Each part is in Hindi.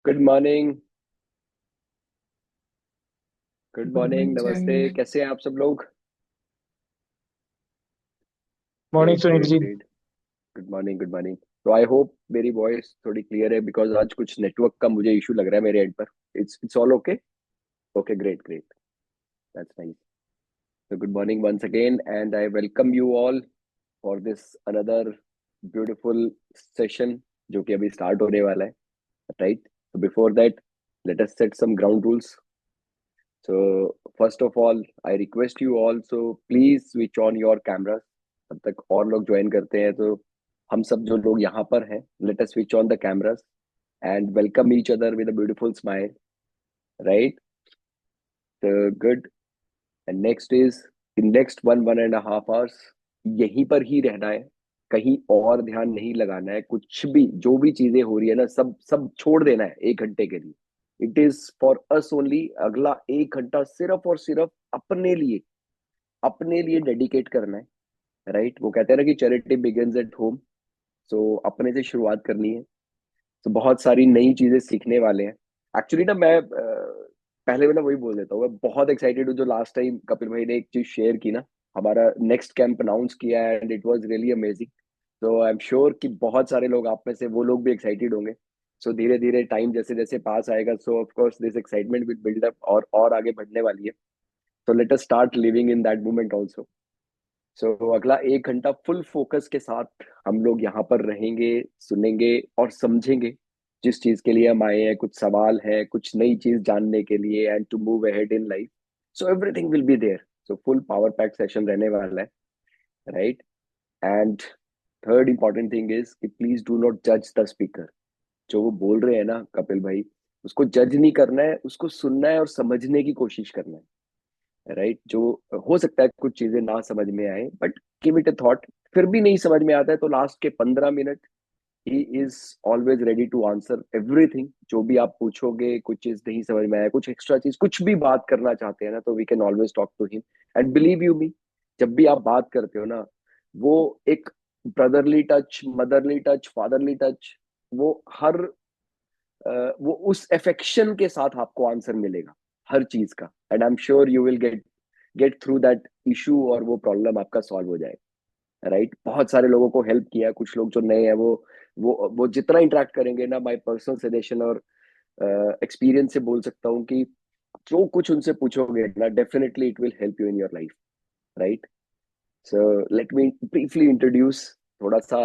Good morning. Good good morning, morning नमस्ते। चंद। कैसे हैं आप सब लोग? Morning great Sunil great ji. Great. Good morning good morning. तो आई होप मेरी वॉइस थोड़ी क्लियर है, बिकॉज आज कुछ नेटवर्क का मुझे इशू लग रहा है मेरे एंड पर। It's all okay. Okay, great great. That's nice. So good morning once again, and I welcome you all for this another beautiful session जो कि अभी स्टार्ट होने वाला है, right? So before that, let us set some ground rules. So first of all, I request you all, so please switch on your cameras. तब तक और लोग ज्वाइन करते हैं, तो हम सब जो लोग यहाँ पर हैं, let us switch on the cameras and welcome each other with a beautiful smile, right? So good. And next is, in next 1.5 hours यहीं पर ही रहना है, कहीं और ध्यान नहीं लगाना है। कुछ भी जो भी चीजें हो रही है ना, सब सब छोड़ देना है 1 घंटे के लिए। It is for us only. अगला 1 घंटा सिर्फ और सिर्फ अपने लिए डेडिकेट करना है, राइट? वो कहते हैं ना कि चैरिटी बिगिंस एट होम। सो अपने से शुरुआत करनी है। तो बहुत सारी नई चीजें सीखने वाले हैं। एक्चुअली ना मैं पहले मैं ना वही बोल देता हूँ, मैं बहुत एक्साइटेड हूँ। जो लास्ट टाइम कपिल भाई ने एक चीज शेयर की ना, हमारा नेक्स्ट कैंप अनाउंस किया है, and it was really amazing. तो आई एम श्योर कि बहुत सारे लोग आप में से वो लोग भी एक्साइटेड होंगे। सो धीरे धीरे टाइम जैसे जैसे पास आएगा, so of course this excitement will build up और आगे बढ़ने वाली है। तो let us start living in that moment also. So अगला 1 घंटा फुल फोकस के साथ हम लोग यहाँ पर रहेंगे, सुनेंगे और समझेंगे जिस चीज के लिए हम आए हैं। कुछ सवाल है, कुछ नई चीज जानने के लिए, and to move ahead in life. So everything will be there. So full power pack session रहने वाला है, right? And third important thing is कि प्लीज डू नॉट जज द स्पीकर। जो वो बोल रहे हैं ना कपिल भाई, उसको जज नहीं करना है, उसको सुनना है और समझने की कोशिश करना है, राइट? जो हो सकता है कुछ चीजें ना समझ में आए, but give it a thought. फिर भी नहीं समझ में आता है तो लास्ट के 15 minute he is always ready to answer everything. जो भी आप पूछोगे, कुछ चीज नहीं समझ में आया, कुछ एक्स्ट्रा चीज, कुछ भी बात करना चाहते हैं ना, तो we can always talk to him. And believe you me, जब भी आप बात करते हो ना, वो एक brotherly touch, motherly touch, fatherly touch, वो हर वो उस अफेक्शन के साथ आपको आंसर मिलेगा हर चीज का। And I am sure you will get get through that issue, और वो प्रॉब्लम आपका सॉल्व हो जाएगा, राइट? बहुत सारे लोगों को हेल्प किया। कुछ लोग जो नए हैं, वो जितना इंटरेक्ट करेंगे ना, बाय पर्सनल सजेशन और एक्सपीरियंस से बोल सकता हूँ कि जो कुछ उनसे पूछोगे ना, definitely it will help you in your life, right? So let me briefly introduce. थोड़ा सा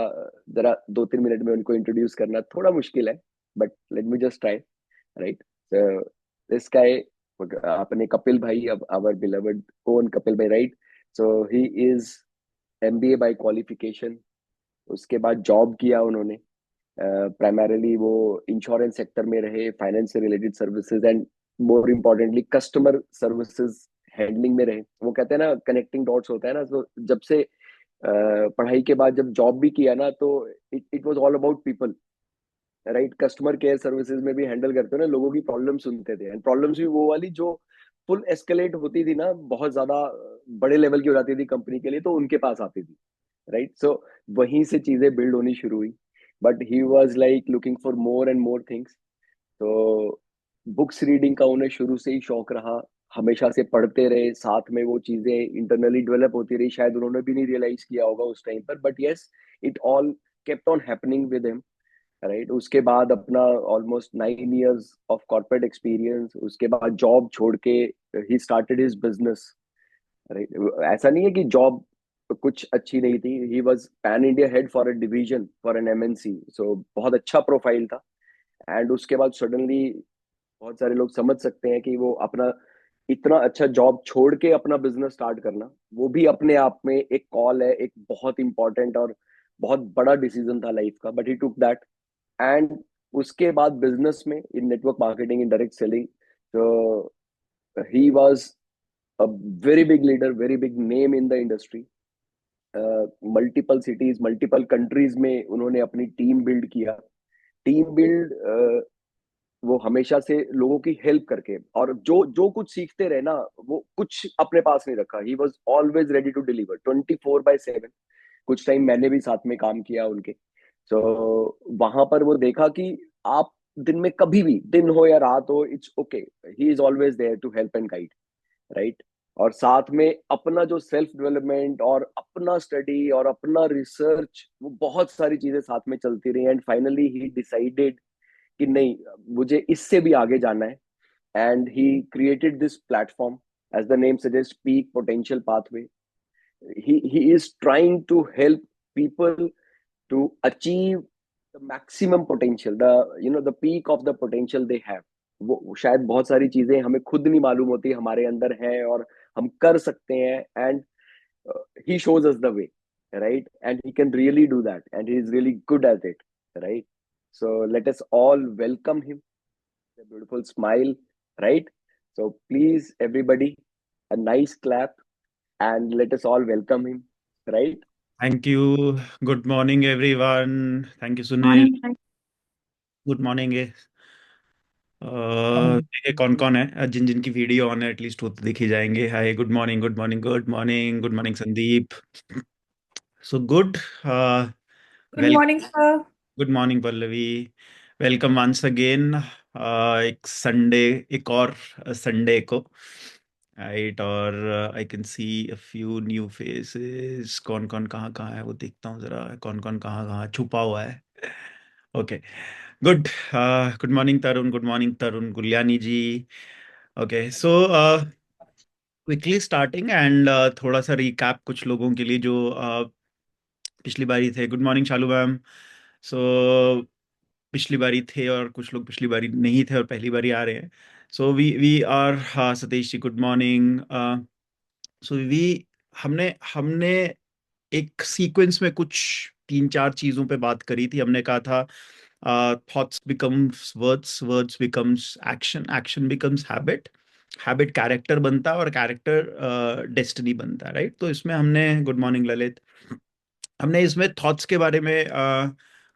जरा 2-3 मिनट में उनको इंट्रोड्यूस करना थोड़ा मुश्किल है, but let me just try, right? So this guy, अपने कपिल भाई, अब आवर बिलवड ओन कपिल भाई, right? So he is MBA by qualification. उसके बाद जॉब किया उन्होंने। प्राइमरीली वो इंश्योरेंस सेक्टर में रहे, फाइनेंस से related services, and more importantly customer services handling में रहे। वो कहते हैं ना, कनेक्टिंग डॉट्स होता है ना। तो जब से पढ़ाई के बाद जब जॉब भी किया ना, तो it it was all about people, right? Customer care services में भी हैंडल करते हो ना, लोगों की प्रॉब्लम सुनते थे, एंड प्रॉब्लम्स भी वो वाली जो फुल एस्केलेट होती थी ना, बहुत ज्यादा बड़े लेवल की हो जाती थी कंपनी के लिए, तो उनके पास आती थी, राइट? सो वहीं से चीजें बिल्ड होनी शुरू हुई। But he was like looking for more and more things. तो बुक्स रीडिंग का उन्हें शुरू से ही शौक रहा। हमेशा से पढ़ते रहे, साथ में वो चीजें इंटरनली डेवलप होती रही। शायद उन्होंने भी नहीं रियलाइज किया होगा उस टाइम पर, but yes, it all kept on happening with him, right? उसके बाद अपना almost 9 years of corporate experience, उसके बाद जॉब छोड़ के ही स्टार्टेड हिज बिजनेस, राइट? ऐसा नहीं है कि जॉब कुछ अच्छी नहीं थी। He was pan India head for a division for an MNC, so बहुत अच्छा प्रोफाइल था। एंड उसके बाद सडनली बहुत सारे लोग समझ सकते हैं कि वो अपना इतना अच्छा जॉब छोड़ के अपना बिजनेस स्टार्ट करना, वो भी अपने आप में एक कॉल है, एक बहुत इंपॉर्टेंट और बहुत बड़ा डिसीजन था लाइफ का। But he took that. And उसके बाद बिजनेस में, in network marketing, in direct selling, तो he was a very big leader, very big name in the industry. Multiple cities, multiple countries में उन्होंने अपनी टीम बिल्ड किया। टीम बिल्ड, वो हमेशा से लोगों की हेल्प करके, और जो जो कुछ सीखते रहे ना, वो कुछ अपने पास नहीं रखा। He was always ready to deliver 24/7। कुछ टाइम मैंने भी साथ में काम किया उनके। सो वहां पर वो देखा कि आप दिन में कभी भी, दिन हो या रात हो, it's okay, he is always there to help and guide, right. और साथ में अपना जो सेल्फ डेवलपमेंट और अपना स्टडी और अपना रिसर्च, वो बहुत सारी चीजें साथ में चलती रही, एंड फाइनली ही डिसाइडेड कि नहीं, मुझे इससे भी आगे जाना है। And he created this platform, as the name suggest, peak potential pathway. he is trying to help people to achieve the maximum potential, the the peak of the potential they have। वो शायद बहुत सारी चीजें हमें खुद नहीं मालूम होती हमारे अंदर है और हम कर सकते हैं, and he shows us the way, right? And he can really do that, and he is really good at it, right? So let us all welcome him, a beautiful smile, right? So please everybody, a nice clap, and let us all welcome him, right? Thank you. Good morning everyone. Thank you Sunil. Morning. Good morning. देखिए कौन कौन है, जिन जिन की वीडियो ऑन है एटलीस्ट वो तो दिख ही जाएंगे। Hi, good morning, good morning, good morning, good morning Sandeep. So good. Good well morning sir. Good morning Pallavi. Welcome once again. एक संडे, एक और संडे को, राइट। और I can see a few new faces. कौन कौन कहाँ कहाँ है वो देखता हूँ जरा, कौन कौन कहाँ कहाँ छुपा हुआ है। Okay, good. Good morning Tarun, good morning Tarun Guliani ji. Okay, so quickly starting and थोड़ा सा रिकैप कुछ लोगों के लिए जो पिछली बारी थे। गुड मॉर्निंग शालू मैम। सो पिछली बारी थे और कुछ लोग पिछली बारी नहीं थे और पहली बारी आ रहे हैं। सो वी आर, हाँ Satish ji good morning. So we हमने हमने एक सीक्वेंस में कुछ तीन चार चीजों पे बात करी थी। हमने कहा था thoughts becomes words, words becomes action, action becomes habit, habit character बनता है और कैरेक्टर डेस्टिनी बनता है, राइट। तो इसमें हमने, गुड मॉर्निंग ललित, हमने इसमें थॉट्स के बारे में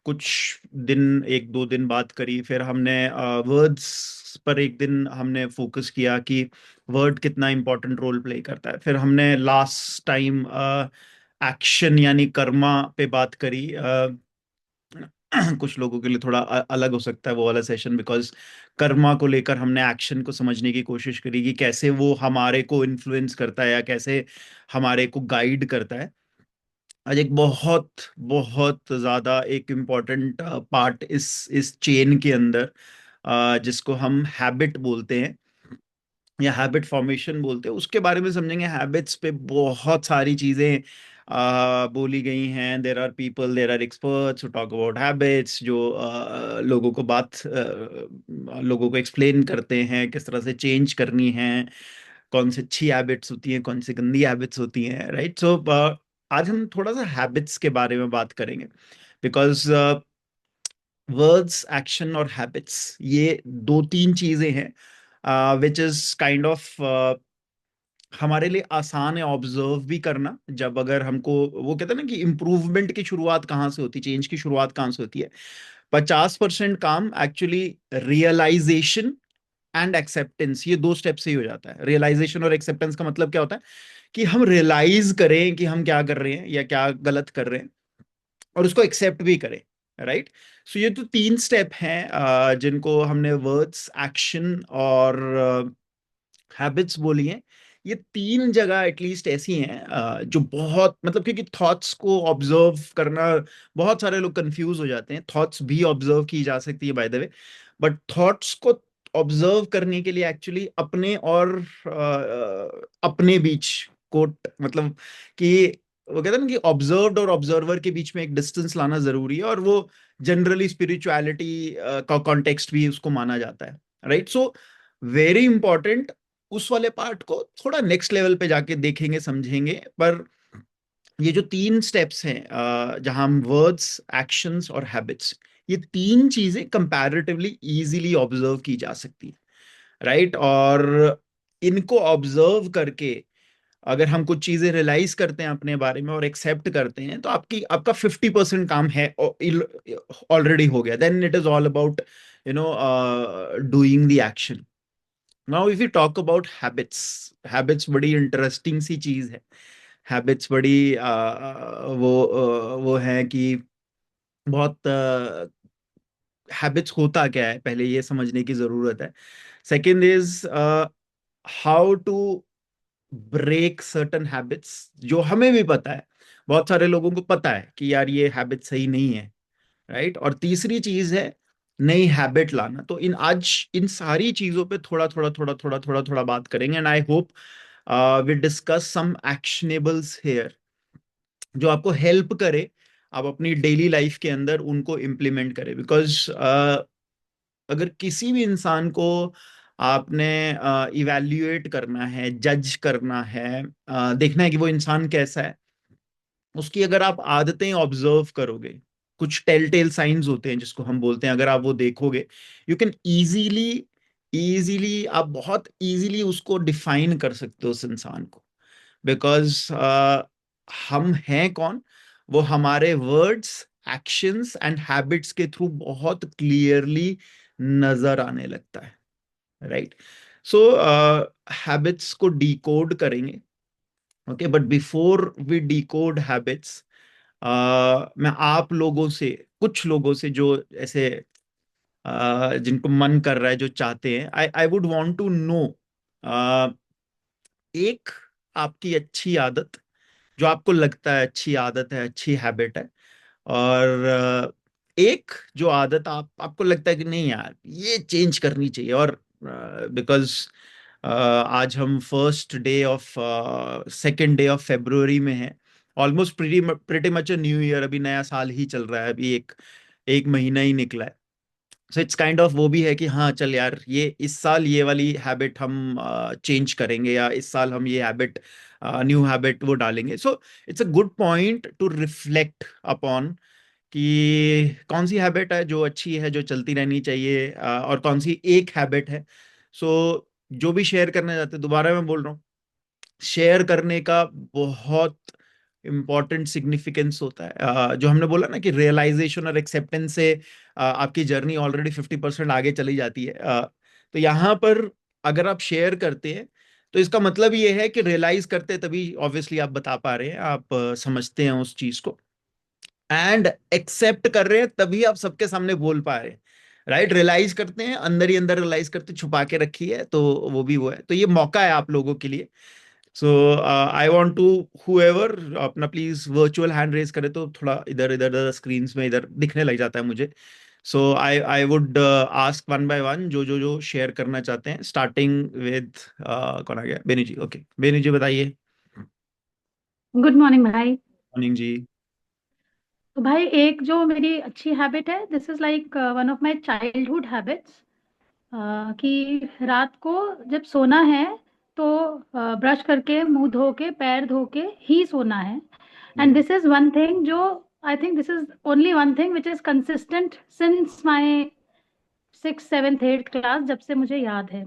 कुछ दिन, एक दो दिन बात करी। फिर हमने वर्ड्स पर एक दिन हमने फोकस किया कि वर्ड कितना इंपॉर्टेंट रोल प्ले करता है। फिर हमने लास्ट टाइम एक्शन यानी कर्मा पे बात करी। कुछ लोगों के लिए थोड़ा अलग हो सकता है वो वाला सेशन, बिकॉज कर्मा को लेकर हमने एक्शन को समझने की कोशिश करी कि कैसे वो हमारे को इन्फ्लुएंस करता है या कैसे हमारे को गाइड करता है। आज एक बहुत बहुत ज्यादा एक इम्पॉर्टेंट पार्ट इस चेन के अंदर, जिसको हम हैबिट बोलते हैं या हैबिट फॉर्मेशन बोलते हैं, उसके बारे में समझेंगे। हैबिट्स पे बहुत सारी चीजें बोली गई हैं। There are people, there are experts talk about habits, जो लोगों को एक्सप्लेन करते हैं किस तरह से चेंज करनी है, कौन सी अच्छी हैबिट्स होती हैं, कौन सी गंदी हैबिट्स होती हैं, राइट। सो आज हम थोड़ा सा हैबिट्स के बारे में बात करेंगे, बिकॉज वर्ड्स, एक्शन और हैबिट्स ये दो तीन चीजें हैं विच इज काइंड ऑफ हमारे लिए आसान है ऑब्जर्व भी करना। जब अगर हमको, वो कहते हैं ना कि इम्प्रूवमेंट की शुरुआत कहाँ से होती है, चेंज की शुरुआत कहाँ से होती है। 50% काम एक्चुअली रियलाइजेशन एंड एक्सेप्टेंस, ये दो स्टेप से ही हो जाता है। रियलाइजेशन और एक्सेप्टेंस का मतलब क्या होता है कि हम रियलाइज करें कि हम क्या कर रहे हैं या क्या गलत कर रहे हैं, और उसको एक्सेप्ट भी करें, राइट। सो ये तो तीन स्टेप हैं जिनको हमने वर्ड्स, एक्शन और हैबिट्स बोली हैं। ये तीन जगह एटलीस्ट ऐसी हैं जो बहुत, मतलब क्योंकि थॉट्स को ऑब्जर्व करना, बहुत सारे लोग कंफ्यूज हो जाते हैं। थॉट्स भी ऑब्जर्व की जा सकती है bye the way, but thoughts को ऑब्जर्व करने के लिए एक्चुअली अपने और अपने बीच को, मतलब कि वो कहते हैं ना कि ऑब्जर्व्ड और ऑब्जर्वर के बीच में एक डिस्टेंस लाना जरूरी है, और वो जनरली स्पिरिचुअलिटी का कॉन्टेक्स्ट भी उसको माना जाता है, राइट। So very important. उस वाले पार्ट को थोड़ा नेक्स्ट लेवल पे जाके देखेंगे, समझेंगे। पर ये जो तीन स्टेप्स हैं, जहां हम वर्ड्स, एक्शंस और हैबिट्स, ये तीन चीजें कंपैरेटिवली इजीली ऑब्जर्व की जा सकती है, राइट। और इनको ऑब्जर्व करके अगर हम कुछ चीजें रियलाइज करते हैं अपने बारे में और एक्सेप्ट करते हैं, तो आपका 50% काम है ऑलरेडी हो गया। Then it is all about you know doing the action. Now if you talk about habits, habits बड़ी इंटरेस्टिंग सी चीज है। हैबिट्स बड़ी वो है कि बहुत हैबिट्स होता क्या है, पहले ये समझने की जरूरत है। Second is how to break certain habits जो हमें भी पता है, बहुत सारे लोगों को पता है कि यार ये हैबिट सही नहीं है, राइट। और तीसरी चीज है नई हैबिट लाना। तो इन आज इन सारी चीजों पे थोड़ा थोड़ा थोड़ा थोड़ा थोड़ा थोड़ा बात करेंगे, and I hope we discuss some actionables here जो आपको हेल्प करे, आप अपनी डेली लाइफ के अंदर उनको इम्प्लीमेंट करें। बिकॉज अगर किसी भी इंसान को आपने इवैल्यूएट करना है, जज करना है, देखना है कि वो इंसान कैसा है, उसकी अगर आप आदतें ऑब्जर्व करोगे, कुछ टेल टेल साइंस होते हैं जिसको हम बोलते हैं, अगर आप वो देखोगे, यू कैन इजीली इजीली आप बहुत इजीली उसको डिफाइन कर सकते हो उस इंसान को। बिकॉज हम हैं कौन, वो हमारे वर्ड्स, एक्शंस एंड हैबिट्स के थ्रू बहुत क्लियरली नजर आने लगता है, राइट। सो हैबिट्स को डिकोड करेंगे, okay. But before we decode habits, मैं आप लोगों से, कुछ लोगों से जो ऐसे जिनको मन कर रहा है, जो चाहते हैं, I I would want to know एक आपकी अच्छी आदत जो आपको लगता है अच्छी आदत है, अच्छी हैबिट है, और एक जो आदत आपको लगता है कि नहीं यार ये चेंज करनी चाहिए। और बिकॉज आज हम first day of second day of February में है, almost pretty much new year, अभी नया साल ही चल रहा है, अभी एक एक महीना ही निकला है। सो इट्स काइंड ऑफ वो भी है कि हाँ चल यार ये इस साल ये वाली हैबिट हम चेंज करेंगे, या इस साल हम ये हैबिट, न्यू हैबिट वो डालेंगे। So it's a good point two reflect upon कि कौन सी हैबिट है जो अच्छी है, जो चलती रहनी चाहिए, और कौन सी एक हैबिट है। सो जो भी शेयर करने जाते हैं, दोबारा मैं बोल रहा हूँ, शेयर करने का बहुत इम्पॉर्टेंट सिग्निफिकेंस होता है। जो हमने बोला ना कि रियलाइजेशन और एक्सेप्टेंस से आपकी जर्नी ऑलरेडी 50% आगे चली जाती है। तो यहाँ पर अगर आप शेयर करते हैं तो इसका मतलब ये है कि रियलाइज करते हैं, तभी ऑब्वियसली आप बता पा रहे हैं, आप समझते हैं उस चीज को, एंड एक्सेप्ट कर रहे हैं तभी आप सबके सामने बोल पा रहे हैं, राइट। रियलाइज करते हैं अंदर ही अंदर, रियलाइज करते छुपा के रखी है, तो वो भी वो है। तो ये मौका है आप लोगों के लिए। सो आई वांट टू, हुएवर अपना प्लीज वर्चुअल हैंड रेज करे, तो थोड़ा इधर इधर स्क्रीन में इधर दिखने लग जाता है मुझे। So I I would ask one by one जो शेयर करना चाहते हैं, स्टार्टिंग विद कौन आ गया, बेनी जी। ओके बेनी जी बताइए। गुड मॉर्निंग भाई। मॉर्निंग जी। तो भाई एक जो मेरी अच्छी हैबिट है, this is like one of my childhood habits, कि रात को जब सोना है तो ब्रश करके, मुंह धो के, पैर धो के ही सोना है। And this is one thing जो, I think this is only one thing which is consistent since my 6th 7th 8th class, जब से मुझे याद है।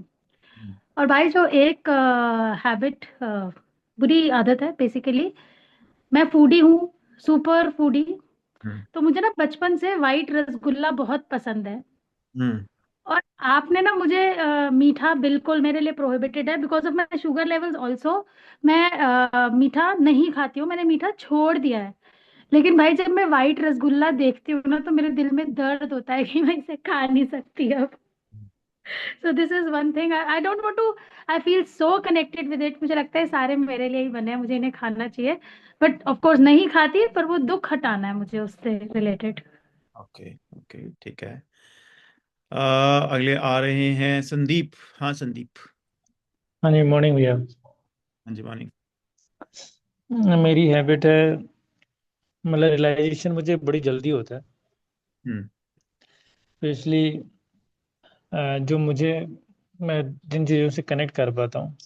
और भाई जो एक हैबिट, बुरी आदत है बेसिकली, मैं फूडी हूँ, सुपर फूडी। हम्म तो मुझे ना बचपन से वाइट रसगुल्ला बहुत पसंद है। हम्म और आपने ना मुझे मीठा बिल्कुल मेरे लिए प्रोहिबिटेड है, because of my sugar levels also. मैं मीठा नहीं खाती हूँ, मैंने मीठा छोड़ दिया है। लेकिन भाई जब मैं वाइट रसगुल्ला देखती हूँ ना, तो मेरे दिल में दर्द होता है कि मैं इसे खा नहीं सकती अब। So this is one thing I don't want to, I feel so connected with it. मुझे लगता है सारे मेरे लिए ही बने हैं, मुझे इन्हें खाना चाहिए। बट ऑफ कोर्स नहीं खाती, पर वो दुख हटाना है मुझे उससे रिलेटेड। ओके ओके ठीक है। अगले आ रहे हैं संदीप। हाँ संदीप। हाँ जी, मॉर्निंग भैया। हाँ जी मॉर्निंग। मेरी हैबिट है, मतलब रियलाइजेशन मुझे बड़ी जल्दी होता है। हम्म तो इसलिए जो मुझे, मैं जिन चीज़ों से कनेक्ट कर पाता हूँ,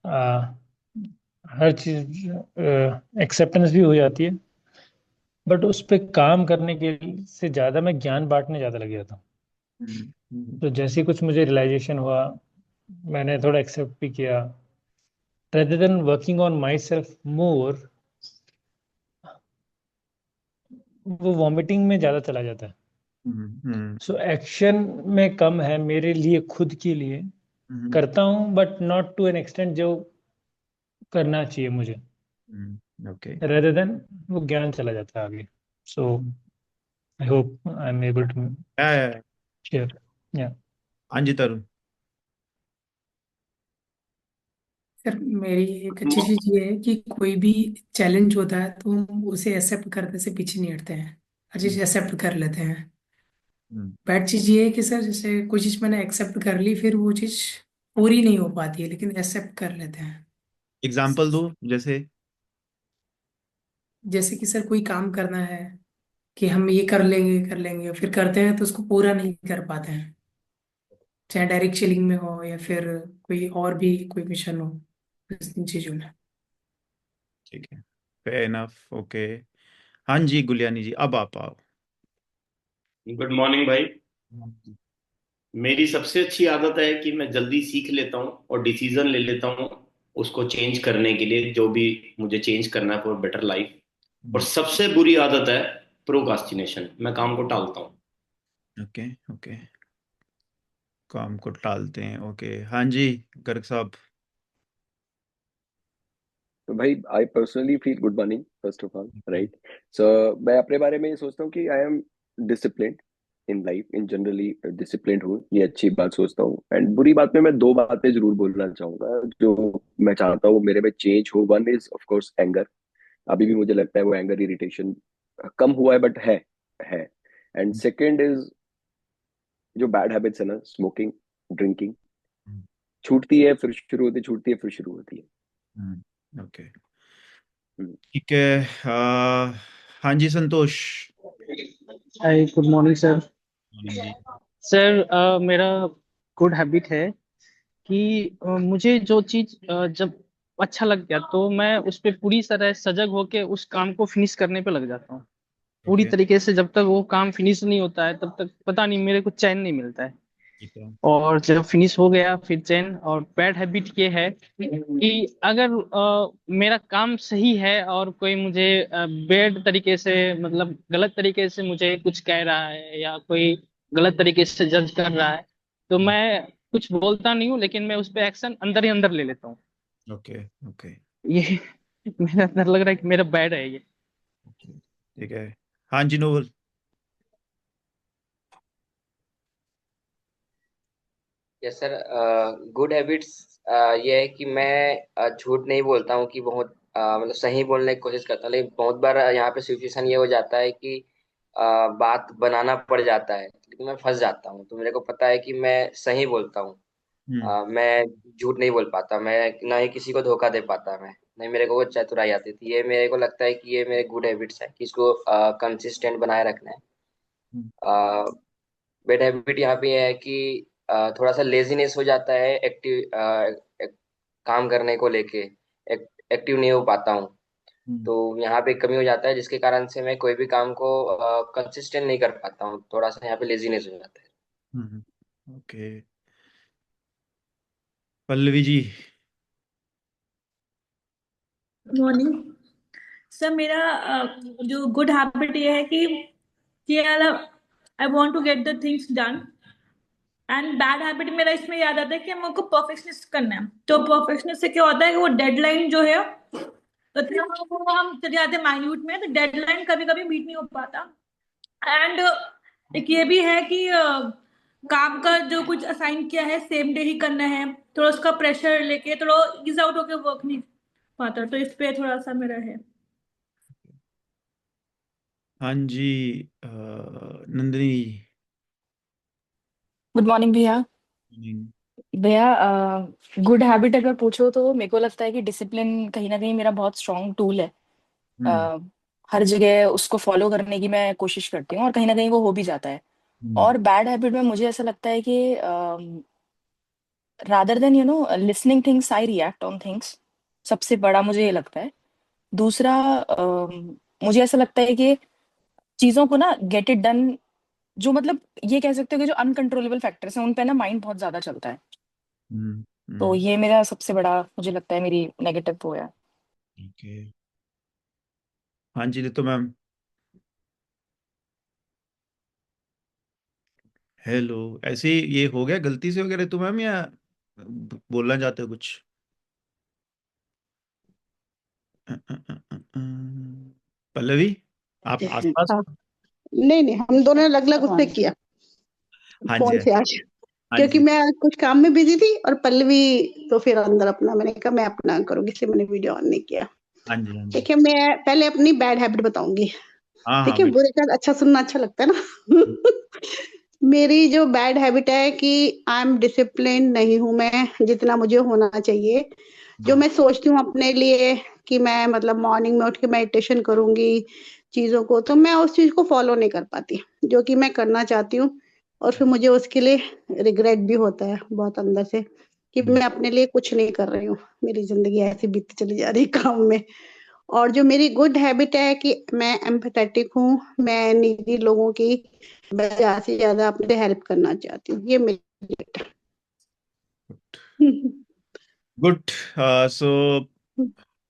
अ, हर चीज़ एक्सेप्टेंस भी हो जाती है। बट उस पर काम करने के से ज़्यादा मैं ज्ञान बांटने ज़्यादा लग जाता हूँ। हम्म हम्म तो जैसे ही कुछ मुझे रियलाइजेशन हुआ, मैंने थोड़ा एक्सेप्ट भी किया, rather than working on my self मोर, वो वॉमिटिंग में ज़्यादा चला जाता है। हम्म सो एक्शन में कम है मेरे लिए, खुद के लिए हम्म करता हूँ, but not to an extent जो करना चाहिए मुझे। ओके। रेदर देन वो ज्ञान चला जाता है आगे। सो I hope I'm able to है। share. Yeah. हाँ जी तरुण। सर मेरी एक अच्छी चीज ये है कि कोई भी चैलेंज होता है तो हम उसे एक्सेप्ट करने से पीछे नहीं हटते हैं, हर चीज एक्सेप्ट कर लेते हैं। बैड चीज ये है कि सर जैसे कोई चीज मैंने एक्सेप्ट कर ली फिर वो चीज पूरी नहीं हो पाती है, लेकिन एक्सेप्ट कर लेते हैं। एग्जाम्पल दो जैसे। जैसे कि सर कोई काम करना है कि हम ये कर लेंगे, फिर करते हैं तो उसको पूरा नहीं कर पाते हैं, चाहे डायरेक्ट चिलिंग में हो या फिर कोई और भी कोई मिशन हो, इन चीजों में। ठीक है, फेयर इनफ, ओके। हाँ जी गुलियानी जी, अब आप आओ। गुड मॉर्निंग भाई। मेरी सबसे अच्छी आदत है कि मैं जल्दी सीख लेता हूँ और डिसीजन ले लेता हूँ उसको चेंज करने के लिए, जो भी मुझे चेंज करना है फॉर बेटर लाइफ। और सबसे बुरी आदत है प्रोकास्टिनेशन, मैं काम को टालता हूँ। ओके ओके, काम को टालते हैं, ओके। हाँ जी गर्ग साहब। तो भाई I personally feel, good morning first of all, right. So मैं अपने बारे में ये सोचता हूँ कि I am disciplined in life, in generally disciplined हूँ, ये अच्छी बात सोचता हूँ। एंड बुरी बात में मैं दो बातें जरूर बोलना चाहूंगा जो मैं चाहता हूँ मेरे में चेंज हो। One is of course anger. अभी भी मुझे लगता है वो एंगर, इरिटेशन कम हुआ है बट है। एंड सेकंड इज जो बैड हैबिट्स है ना, स्मोकिंग, ड्रिंकिंग, छूटती है फिर शुरू होती है, छूटती है फिर शुरू होती है। ओके हम्म। ठीक है। हाँ जी संतोष। हाय, गुड मॉर्निंग सर। मॉर्निंग जी। सर मेरा गुड हैबिट है कि मुझे जो चीज जब अच्छा लग गया तो मैं उस पे पूरी तरह सजग होके उस काम को फिनिश करने पे लग जाता हूँ पूरी ओके तरीके से। जब तक वो काम फिनिश नहीं होता है तब तक पता नहीं मेरे को चैन नहीं मिलता है, ठीक है। और जब फिनिश हो गया फिर चैन। और बैड हैबिट ये है कि अगर मेरा काम सही है और कोई मुझे बैड तरीके से, मतलब गलत तरीके से मुझे कुछ कह रहा है या कोई गलत तरीके से जज कर रहा है तो मैं कुछ बोलता नहीं हूँ, लेकिन मैं उस पर एक्शन अंदर ही अंदर ले लेता हूँ। ओके ओके ये मेरे अंदर लग रहा है कि मेरा बैड है ये। ओके, ठीक है। हाँ जी Noval. Yes sir. Good habits ये है कि मैं झूठ नहीं बोलता हूँ, कि बहुत मतलब सही बोलने की कोशिश करता हूँ, लेकिन बहुत बार यहाँ पे सिचुएशन ये हो जाता है कि बात बनाना पड़ जाता है, लेकिन मैं फंस जाता हूँ। तो मेरे को पता है कि मैं सही बोलता हूँ। मैं झूठ नहीं बोल पाता, मैं ना ही किसी को धोखा दे पाता, मैं नहीं, मेरे को वो चतुराई आती थी। ये मेरे को लगता है कि ये मेरे गुड हैबिट्स है कि इसको कंसिस्टेंट बनाए रखना है। बैड हैबिट यहाँ पे ये है कि थोड़ा सा लेजीनेस हो जाता है, काम करने को लेके एक्टिव नहीं हो पाता हूँ। तो यहाँ पे कमी हो जाता है, जिसके कारण से मैं कोई भी काम को कंसिस्टेंट नहीं कर पाता हूँ, थोड़ा सा यहाँ पे लेजीनेस हो जाता है। Okay Pallavi ji. Morning sir. मेरा जो गुड हैबिट ये है कि I want to get the things done. And bad habit मेरा इसमें याद आता है कि हमको परफेक्शनिस्ट करना है। तो परफेक्शनिस्ट से क्या होता है कि वो डेडलाइन जो है, तो इतना हम चले जाते हैं माइन्यूट में, तो डेडलाइन कभी कभी मीट नहीं हो पाता। एंड एक ये भी है कि काम का जो कुछ असाइन किया है सेम डे ही करना है, थोड़ा उसका प्रेशर लेके थोड़ा इज आउट होके वर्क नहीं पाता, तो इस पे थोड़ा सा मेरा है। हाँ जी नंदिनी। गुड मॉर्निंग भैया। भैया गुड हैबिट अगर पूछो तो मेरे को लगता है कि डिसिप्लिन कहीं ना कहीं मेरा बहुत स्ट्रांग टूल है। अ, हर जगह उसको फॉलो करने की मैं कोशिश करती हूँ और कहीं ना कहीं वो हो भी जाता है। और बैड हैबिट में मुझे ऐसा लगता है कि rather than listening things I react on things. सबसे बड़ा मुझे ये लगता है। दूसरा मुझे ऐसा लगता है कि चीजों को ना गेट इट डन, जो मतलब ये कह सकते हो कि जो अनकंट्रोलेबल फैक्टर्स हैं उन पे ना माइंड बहुत ज्यादा चलता है। तो ये मेरा सबसे बड़ा मुझे लगता है मेरी नेगेटिव वो है। ओके हाँ जी तो मैम। हेलो, ऐसे ही ये हो गया गलती से वगैरह तो मैम, या बोलना चाहते हो कुछ? पल्लवी आप आसपास? हाँ नहीं नहीं, हम दोनों ने अलग अलग उससे किया, हाँ फोन जी, से आज, हाँ क्योंकि जी, मैं कुछ काम में बिजी थी और पल्लवी तो फिर अंदर अपना, मैंने कहा मैं अपना करूंगी, इसलिए मैंने वीडियो ऑन नहीं किया। हाँ जी, हाँ जी, ठीक है, मैं पहले अपनी बैड हैबिट बताऊंगी। हाँ हाँ ठीक है, बिल्कुल। बुरे का अच्छा सुनना अच्छा लगता है ना। मेरी जो बैड हैबिट है कि आई एम डिसिप्लिन नहीं हूं मैं जितना मुझे होना चाहिए। जो मैं सोचती हूँ अपने लिए कि मैं मतलब मॉर्निंग में उठ के मेडिटेशन करूंगी चीजों को, तो मैं उस चीज को फॉलो नहीं कर पाती जो कि मैं करना चाहती हूँ। और फिर मुझे उसके लिए रिग्रेट भी होता है बहुत अंदर से कि मैं अपने लिए कुछ नहीं कर रही हूँ, मेरी जिंदगी ऐसे बीतती चली जा रही है काम में। और जो मेरी गुड हैबिट है कि मैं एम्पैथेटिक हूँ, मैं नीडी लोगों की ज्यादा से ज्यादा अपने हेल्प करना चाहती हूँ, ये मेरी गुड। सो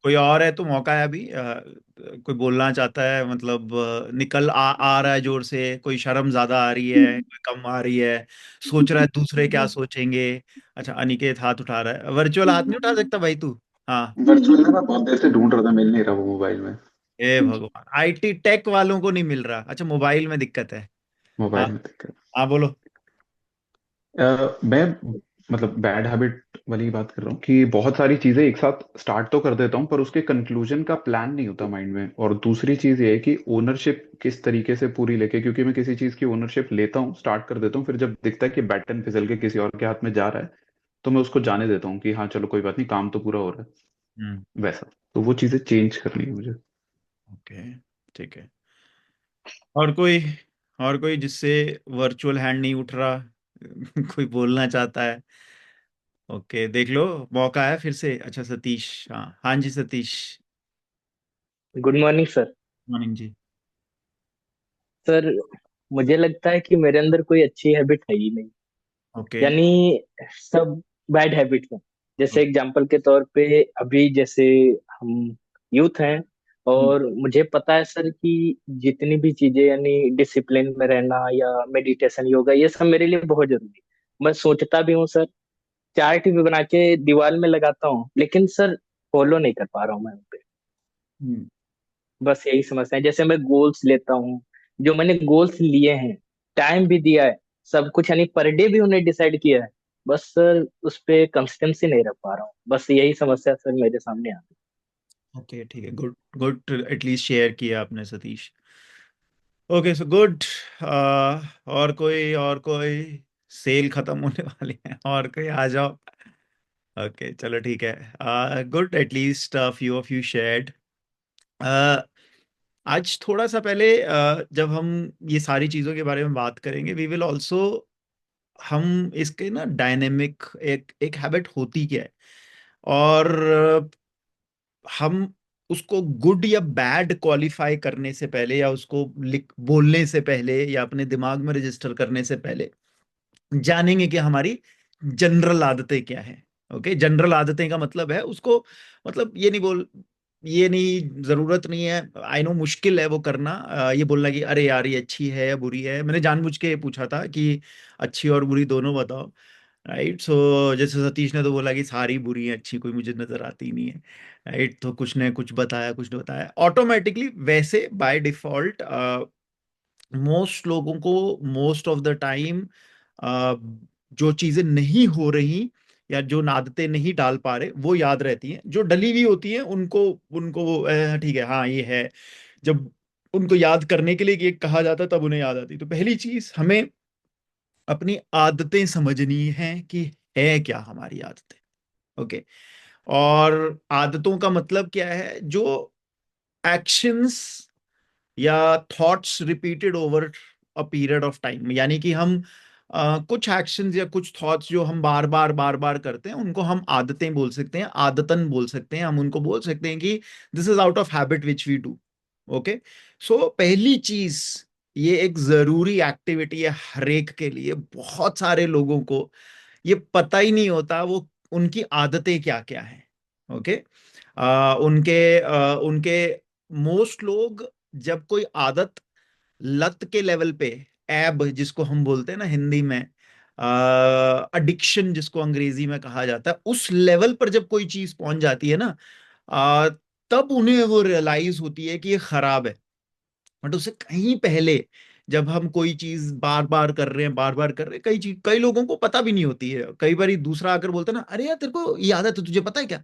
कोई और है तो मौका है अभी, कोई बोलना चाहता है, मतलब निकल आ रहा है जोर से, कोई शर्म ज्यादा आ रही है, कोई कम आ रही है, सोच रहा है दूसरे क्या सोचेंगे। अच्छा, अनिकेत हाथ उठा रहा है, वर्चुअल हाथ नहीं उठा सकता भाई तू? हाँ। वर्चुअल में मैं बहुत देर से ढूंढ रहा था, मिल नहीं रहा वो मोबाइल में। हे भगवान, आईटी टेक वालों को नहीं मिल रहा। अच्छा, मोबाइल में दिक्कत है। हाँ, मोबाइल में दिक्कत। हाँ बोलो। मैं मतलब बैड हैबिट वाली बात कर रहा हूँ कि बहुत सारी चीजें एक साथ स्टार्ट तो कर देता हूँ पर उसके कंक्लूजन का प्लान नहीं होता माइंड में। और दूसरी चीज ये है कि ओनरशिप किस तरीके से पूरी लेके, क्योंकि मैं किसी चीज की ओनरशिप लेता हूँ, स्टार्ट कर देता हूँ, फिर जब दिखता है कि बैटन फिसल के किसी और के हाथ में जा रहा है तो मैं उसको जाने देता हूँ कि हाँ चलो कोई बात नहीं, काम तो पूरा हो रहा हम्म। है वैसा। तो वो चीजें चेंज करनी है मुझे। ओके, ठीक है। और कोई जिससे वर्चुअल हैंड नहीं उठ रहा? कोई बोलना चाहता है? ओके, देख लो, मौका है फिर से। अच्छा, सतीश। हाँ हाँ जी, Satish. Good morning sir. Morning जी। सर, मुझे लगता है कि मेरे अंदर कोई अच्छी हैबिट है ही नहीं, ओके। यानी सब बैड हैबिट्स हैं। जैसे ओके। एग्जांपल के तौर पे अभी जैसे हम यूथ हैं, हम्म। और मुझे पता है सर कि जितनी भी चीजें यानी डिसिप्लिन में रहना या मेडिटेशन योगा ये सब मेरे लिए बहुत जरूरी है। मैं सोचता भी हूँ सर, चार्ट भी बना के दीवार में लगाता हूँ, लेकिन सर फॉलो नहीं कर पा रहा हूँ मैं उन पे। हम्म। बस यही समस्या है। जैसे मैं गोल्स लेता हूँ, जो मैंने गोल्स लिए हैं, टाइम भी दिया है, सब कुछ यानी पर डे भी उन्हें डिसाइड किया है, बस सर उस पे कंसिस्टेंसी नहीं रख पा रहा हूँ। बस यही समस्या सर मेरे सामने आ ओके, ठीक है। गुड गुड, एटलीस्ट शेयर किया आपने सतीश। Okay, so good. और कोई सेल खत्म होने वाली है, और कोई आ जाओ। ओके, चलो ठीक है। Good, at least few of you shared. आज थोड़ा सा पहले, जब हम ये सारी चीज़ों के बारे में बात करेंगे, वी विल ऑल्सो, हम इसके ना डायनेमिक, एक एक हैबिट होती क्या है, और हम उसको गुड या बैड क्वालिफाई करने से पहले, या उसको लिख बोलने से पहले, या अपने दिमाग में रजिस्टर करने से पहले जानेंगे कि हमारी जनरल आदतें क्या हैं। ओके, जनरल आदतें का मतलब है उसको, मतलब ये नहीं, जरूरत नहीं है, आई नो मुश्किल है वो करना, ये बोलना कि अरे यार ये अच्छी है या बुरी है। मैंने जानबूझ के पूछा था कि अच्छी और बुरी दोनों बताओ, राइट। सो जैसे सतीश ने तो बोला कि सारी बुरी है, अच्छी कोई मुझे नजर आती ही नहीं है, राइट। तो कुछ ने कुछ बताया, कुछ ने बताया, ऑटोमेटिकली वैसे बाय डिफॉल्ट मोस्ट लोगों को मोस्ट ऑफ द टाइम जो चीजें नहीं हो रही या जो आदतें नहीं डाल पा रहे वो याद रहती हैं, जो डली हुई होती हैं उनको उनको वो, ठीक है, हाँ ये है। जब उनको याद करने के लिए कि एक कहा जाता तब उन्हें याद आती। तो पहली चीज हमें अपनी आदतें समझनी है कि है क्या हमारी आदतें। ओके, और आदतों का मतलब क्या है? जो एक्शंस या thoughts repeated over a period of time, यानी कि हम कुछ एक्शंस या कुछ थॉट्स जो हम बार बार करते हैं उनको हम आदतें बोल सकते हैं, आदतन बोल सकते हैं। हम उनको बोल सकते हैं कि this is out of habit which we do. Okay, so पहली चीज, ये एक जरूरी एक्टिविटी है हर एक के लिए। बहुत सारे लोगों को ये पता ही नहीं होता वो उनकी आदतें क्या क्या हैं। ओके, उनके मोस्ट लोग जब कोई आदत लत के लेवल पे, एब जिसको हम बोलते हैं ना हिंदी में, एडिक्शन जिसको अंग्रेजी में कहा जाता है, उस लेवल पर जब कोई चीज पहुंच जाती है ना, अ, तब उन्हें वो रियलाइज होती है कि ये खराब है। बट उससे कहीं पहले जब हम कोई चीज बार बार कर रहे हैं, बार बार कर रहे हैं, कई लोगों को पता भी नहीं होती है। कई बार दूसरा आकर बोलता है ना, अरे यार तेरे को ये आदत है, तुझे पता है क्या?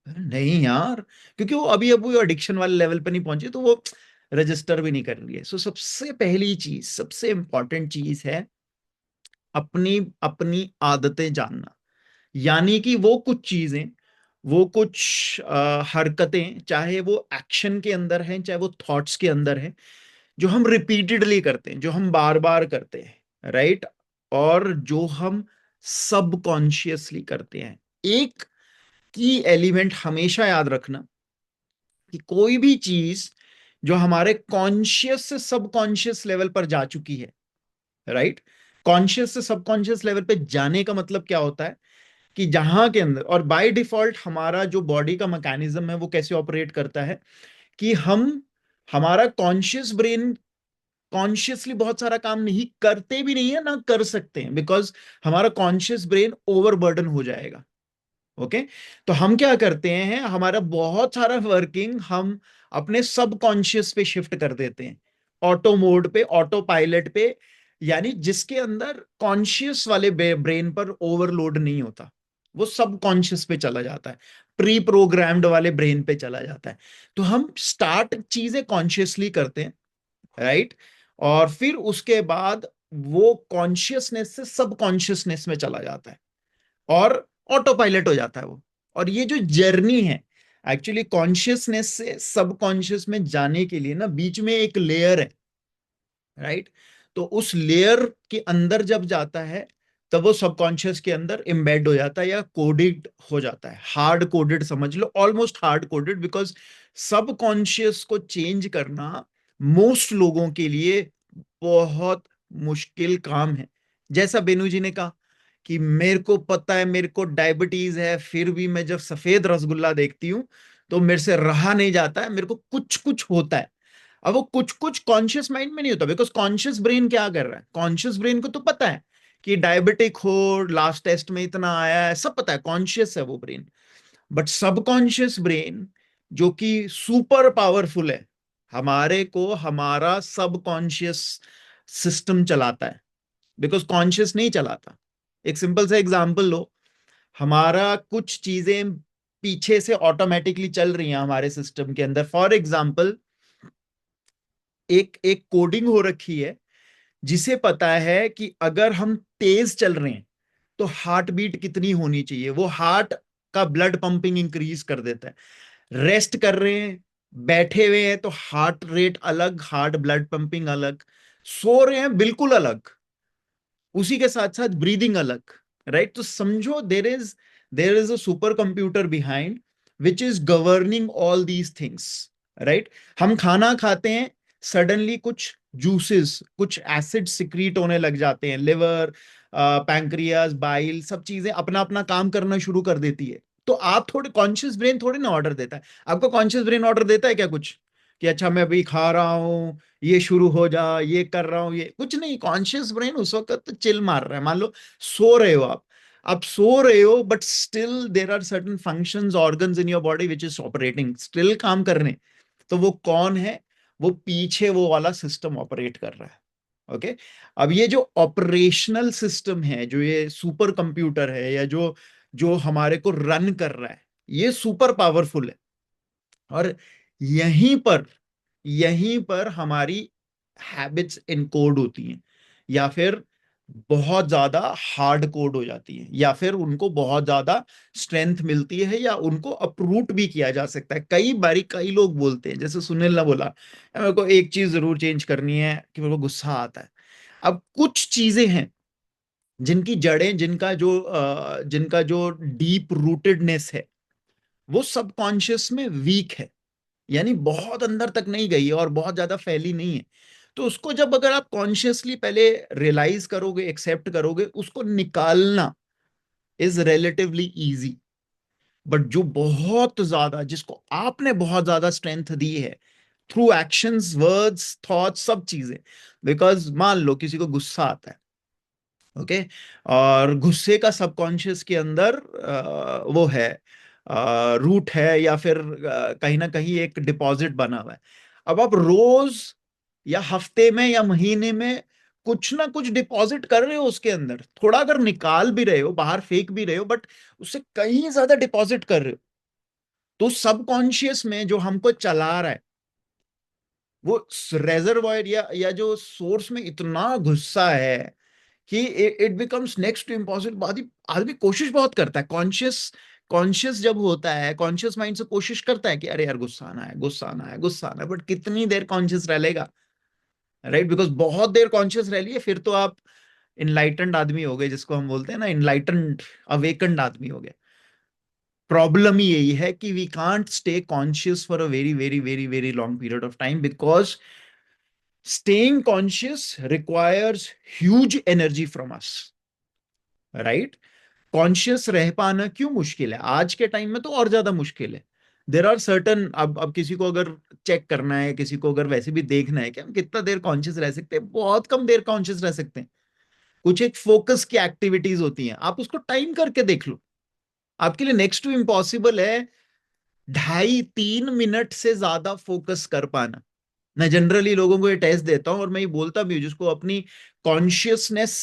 अरे नहीं यार, क्योंकि वो अभी एडिक्शन वाले लेवल पे नहीं पहुंची, तो वो रजिस्टर भी नहीं कर रही है। सो सबसे पहली चीज, सबसे इंपॉर्टेंट चीज है अपनी अपनी आदतें जानना। यानी कि वो कुछ चीजें, वो कुछ हरकतें, चाहे वो एक्शन के अंदर हैं, चाहे वो थॉट्स के अंदर हैं, जो हम रिपीटेडली करते हैं, जो हम बार बार करते हैं, राइट, और जो हम सबकॉन्शियसली करते हैं। एक की एलिमेंट हमेशा याद रखना कि कोई भी चीज जो हमारे कॉन्शियस से सबकॉन्शियस लेवल पर जा चुकी है, राइट, कॉन्शियस से सबकॉन्शियस लेवल पे जाने का मतलब क्या होता है कि जहां के अंदर, और बाय डिफॉल्ट हमारा जो बॉडी का मैकेनिज्म है वो कैसे ऑपरेट करता है कि हमारा कॉन्शियस ब्रेन कॉन्शियसली बहुत सारा काम नहीं करते भी नहीं है, ना कर सकते हैं, बिकॉज हमारा कॉन्शियस ब्रेन ओवरबर्डन हो जाएगा। ओके, तो हम क्या करते हैं, हमारा बहुत सारा वर्किंग हम अपने सबकॉन्शियस पे शिफ्ट कर देते हैं, ऑटो मोड पे, ऑटो पायलट पे, यानी जिसके अंदर कॉन्शियस वाले ब्रेन पर ओवरलोड नहीं होता, वो सबकॉन्शियस पे चला जाता है, प्री प्रोग्राम्ड वाले ब्रेन पे चला जाता है। तो हम स्टार्ट चीजें कॉन्शियसली करते हैं, राइट, और फिर उसके बाद वो कॉन्शियसनेस से सबकॉन्शियसनेस में चला जाता है और ऑटो पायलट हो जाता है वो। और ये जो जर्नी है एक्चुअली कॉन्शियसनेस से सबकॉन्शियस में जाने के लिए ना, बीच में एक लेयर है, राइट, तो उस लेयर के अंदर जब जाता है तब वो सबकॉन्शियस के अंदर एम्बेड हो जाता है या कोडेड हो जाता है, हार्ड कोडेड समझ लो, almost hard coded, because subconscious को चेंज करना मोस्ट लोगों के लिए बहुत मुश्किल काम है। जैसा बेनू जी ने कहा कि मेरे को पता है मेरे को डायबिटीज है, फिर भी मैं जब सफेद रसगुल्ला देखती हूँ तो मेरे से रहा नहीं जाता है, मेरे को कुछ कुछ होता है। अब वो कुछ कुछ कॉन्शियस माइंड में नहीं होता, बिकॉज कॉन्शियस ब्रेन क्या कर रहा है, कॉन्शियस ब्रेन को तो पता है कि डायबिटिक हो, लास्ट टेस्ट में इतना आया है, सब पता है, कॉन्शियस है वो ब्रेन। बट सबकॉन्शियस ब्रेन जो कि सुपर पावरफुल है, हमारे को हमारा सबकॉन्शियस सिस्टम चलाता है, बिकॉज कॉन्शियस नहीं चलाता। एक सिंपल सा एग्जांपल लो, हमारा कुछ चीजें पीछे से ऑटोमेटिकली चल रही हैं हमारे सिस्टम के अंदर। फॉर एग्जांपल एक एक कोडिंग हो रखी है जिसे पता है कि अगर हम तेज चल रहे हैं तो हार्ट बीट कितनी होनी चाहिए, वो हार्ट का ब्लड पंपिंग इंक्रीज कर देता है। रेस्ट कर रहे हैं, बैठे हुए हैं, तो हार्ट रेट अलग, हार्ट ब्लड पंपिंग अलग, सो रहे हैं बिल्कुल अलग, उसी के साथ साथ ब्रीदिंग अलग, राइट। तो समझो there is a super computer behind which is governing all these things, right. हम खाना खाते हैं, सडनली कुछ जूसेस, कुछ एसिड सिक्रीट होने लग जाते हैं, लिवर, पैंक्रियास, बाइल, सब चीजें अपना अपना काम करना शुरू कर देती है। तो आप थोड़े कॉन्शियस ब्रेन थोड़ी ना ऑर्डर देता है आपको, कॉन्शियस ब्रेन ऑर्डर देता है क्या कुछ कि अच्छा मैं अभी खा रहा हूं, ये शुरू हो जा, ये कर रहा हूं, ये कुछ नहीं। कॉन्शियस ब्रेन उस वक्त तो चिल मार रहा है। मान लो सो रहे हो आप सो रहे हो, but still there are certain functions, organs in your body which is operating, still काम कर रहे हैं। तो वो कौन है, वो पीछे वो वाला सिस्टम ऑपरेट कर रहा है। ओके, अब ये जो ऑपरेशनल सिस्टम है, जो ये सुपर कंप्यूटर है, या जो जो हमारे को रन कर रहा है, ये सुपर पावरफुल है। और यहीं पर हमारी हैबिट्स इनकोड होती हैं, या फिर बहुत ज्यादा हार्ड कोड हो जाती है, या फिर उनको बहुत ज्यादा स्ट्रेंथ मिलती है, या उनको अप्रूट भी किया जा सकता है। कई बारी कई लोग बोलते हैं, जैसे सुनील ने बोला मेरे को एक चीज जरूर चेंज करनी है कि मेरे को गुस्सा आता है। अब कुछ चीजें हैं जिनकी जड़ें, जिनका जो डीप रूटेडनेस है वो सबकॉन्शियस में वीक है, यानी बहुत अंदर तक नहीं गई है और बहुत ज्यादा फैली नहीं है। तो उसको जब अगर आप कॉन्शियसली पहले रियलाइज करोगे, एक्सेप्ट करोगे, उसको निकालना इज रिलेटिवली इजी। बट जो बहुत ज्यादा, जिसको आपने बहुत ज्यादा स्ट्रेंथ दी है थ्रू एक्शंस, वर्ड्स, थॉट्स, सब चीजें, बिकॉज मान लो किसी को गुस्सा आता है, ओके, और गुस्से का सबकॉन्शियस के अंदर वो है, रूट है, या फिर कहीं ना कहीं एक डिपॉजिट बना हुआ है। अब आप रोज या हफ्ते में या महीने में कुछ ना कुछ डिपॉजिट कर रहे हो उसके अंदर। थोड़ा अगर निकाल भी रहे हो, बाहर फेंक भी रहे हो, बट उससे कहीं ज्यादा डिपॉजिट कर रहे हो। तो सबकॉन्शियस में जो हमको चला रहा है, वो रेजर्वायर या जो सोर्स में इतना गुस्सा है कि it becomes next to impossible. आदमी आदमी कोशिश बहुत करता है, कॉन्शियस कॉन्शियस जब होता है, कॉन्शियस माइंड से कोशिश करता है कि अरे यार गुस्सा आना है, गुस्सा आना है, गुस्सा आना है, बट कितनी देर कॉन्शियस रह लेगा, राइट? बिकॉज बहुत देर कॉन्शियस रह लिए फिर तो आप इनलाइटेंड आदमी हो गए, जिसको हम बोलते हैं ना, इनलाइटेंड अवेकन्ड आदमी हो गए। प्रॉब्लम ही यही है कि we can't stay conscious for a very very very very long period of time, because staying conscious requires huge energy from us, right? Conscious रह पाना क्यों मुश्किल है आज के टाइम में? तो और ज्यादा मुश्किल है। देर आर सर्टन, अब किसी को अगर चेक करना है, किसी को अगर वैसे भी देखना है कि हम कितना देर कॉन्शियस रह सकते हैं, बहुत कम देर कॉन्शियस रह सकते हैं। कुछ एक फोकस की एक्टिविटीज होती हैं, आप उसको टाइम करके देख लो। आपके लिए नेक्स्ट टू इम्पॉसिबल है 2.5-3 मिनट से ज्यादा फोकस कर पाना। मैं जनरली लोगों को ये टेस्ट देता हूं और मैं ये बोलता भी हूँ, जिसको अपनी कॉन्शियसनेस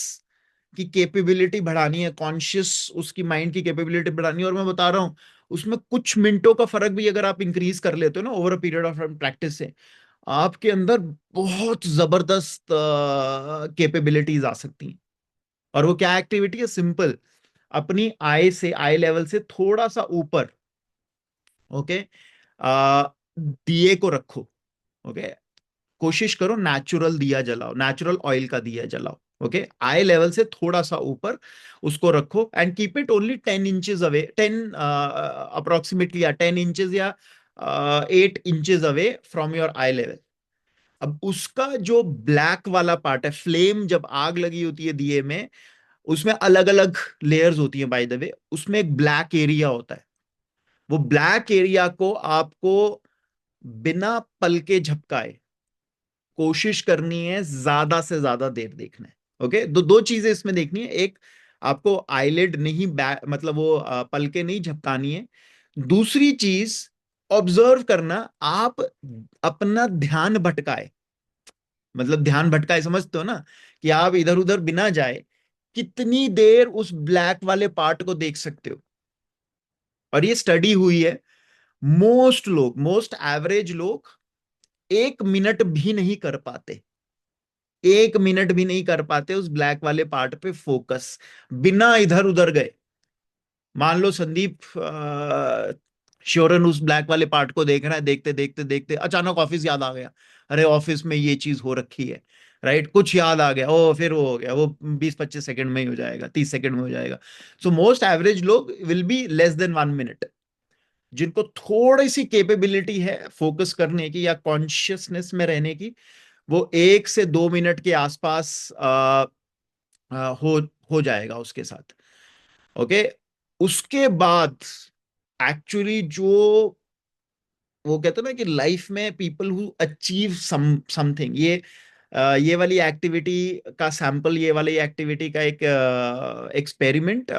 की कैपेबिलिटी बढ़ानी है, कॉन्शियस उसकी माइंड की कैपेबिलिटी बढ़ानी है, और मैं बता रहा हूं उसमें कुछ मिनटों का फर्क भी अगर आप इंक्रीज कर लेते हो ना over a period of practice से, आपके अंदर बहुत जबरदस्त कैपेबिलिटीज आ सकती हैं। और वो क्या एक्टिविटी है? सिंपल, अपनी आई लेवल से थोड़ा सा ऊपर, ओके, दिए को रखो। ओके, कोशिश करो नेचुरल दिया जलाओ, नेचुरल ऑयल का दिया जलाओ। ओके, आई लेवल से थोड़ा सा ऊपर उसको रखो and keep it only 10 inches away, 10 approximately, या 10 इंचेस या 8 inches away from your I level. अब उसका जो ब्लैक वाला पार्ट है, फ्लेम जब आग लगी होती है दिए में, उसमें अलग अलग लेयर्स होती हैं बाय द वे, उसमें एक ब्लैक एरिया होता है। वो ब्लैक एरिया को आपको बिना पल के झपकाए कोशिश करनी है, ज्यादा से ज्यादा देर देखना है। ओके, दो चीजें इसमें देखनी है। एक, आपको आईलिड नहीं मतलब वो पलके नहीं झपकानी है। दूसरी चीज, ऑब्जर्व करना, आप अपना ध्यान भटकाए, मतलब ध्यान भटकाए समझते हो ना, कि आप इधर उधर बिना जाए कितनी देर उस ब्लैक वाले पार्ट को देख सकते हो। और ये स्टडी हुई है, मोस्ट एवरेज लोग 1 मिनट भी नहीं कर पाते, 1 मिनट भी नहीं कर पाते उस ब्लैक वाले पार्ट पे फोकस, बिना इधर उधर गए। मान लो संदीप श्योरन उस ब्लैक वाले पार्ट को देख रहा है, देखते देखते देखते अचानक ऑफिस याद आ गया, अरे ऑफिस में ये चीज हो रखी है, राइट? कुछ याद आ गया, ओ फिर वो हो गया, वो 20-25 सेकंड में ही हो जाएगा, 30 सेकंड में हो जाएगा। सो मोस्ट एवरेज लोग will be less than 1 minute. जिनको थोड़ी सी कैपेबिलिटी है फोकस करने की या कॉन्शियसनेस में रहने की, वो 1 से 2 मिनट के आसपास हो हो जाएगा उसके साथ। ओके, उसके बाद एक्चुअली जो वो कहते हैं ना कि लाइफ में पीपल हु अचीव समथिंग, ये वाली एक्टिविटी का सैंपल, ये वाली एक्टिविटी का एक एक्सपेरिमेंट,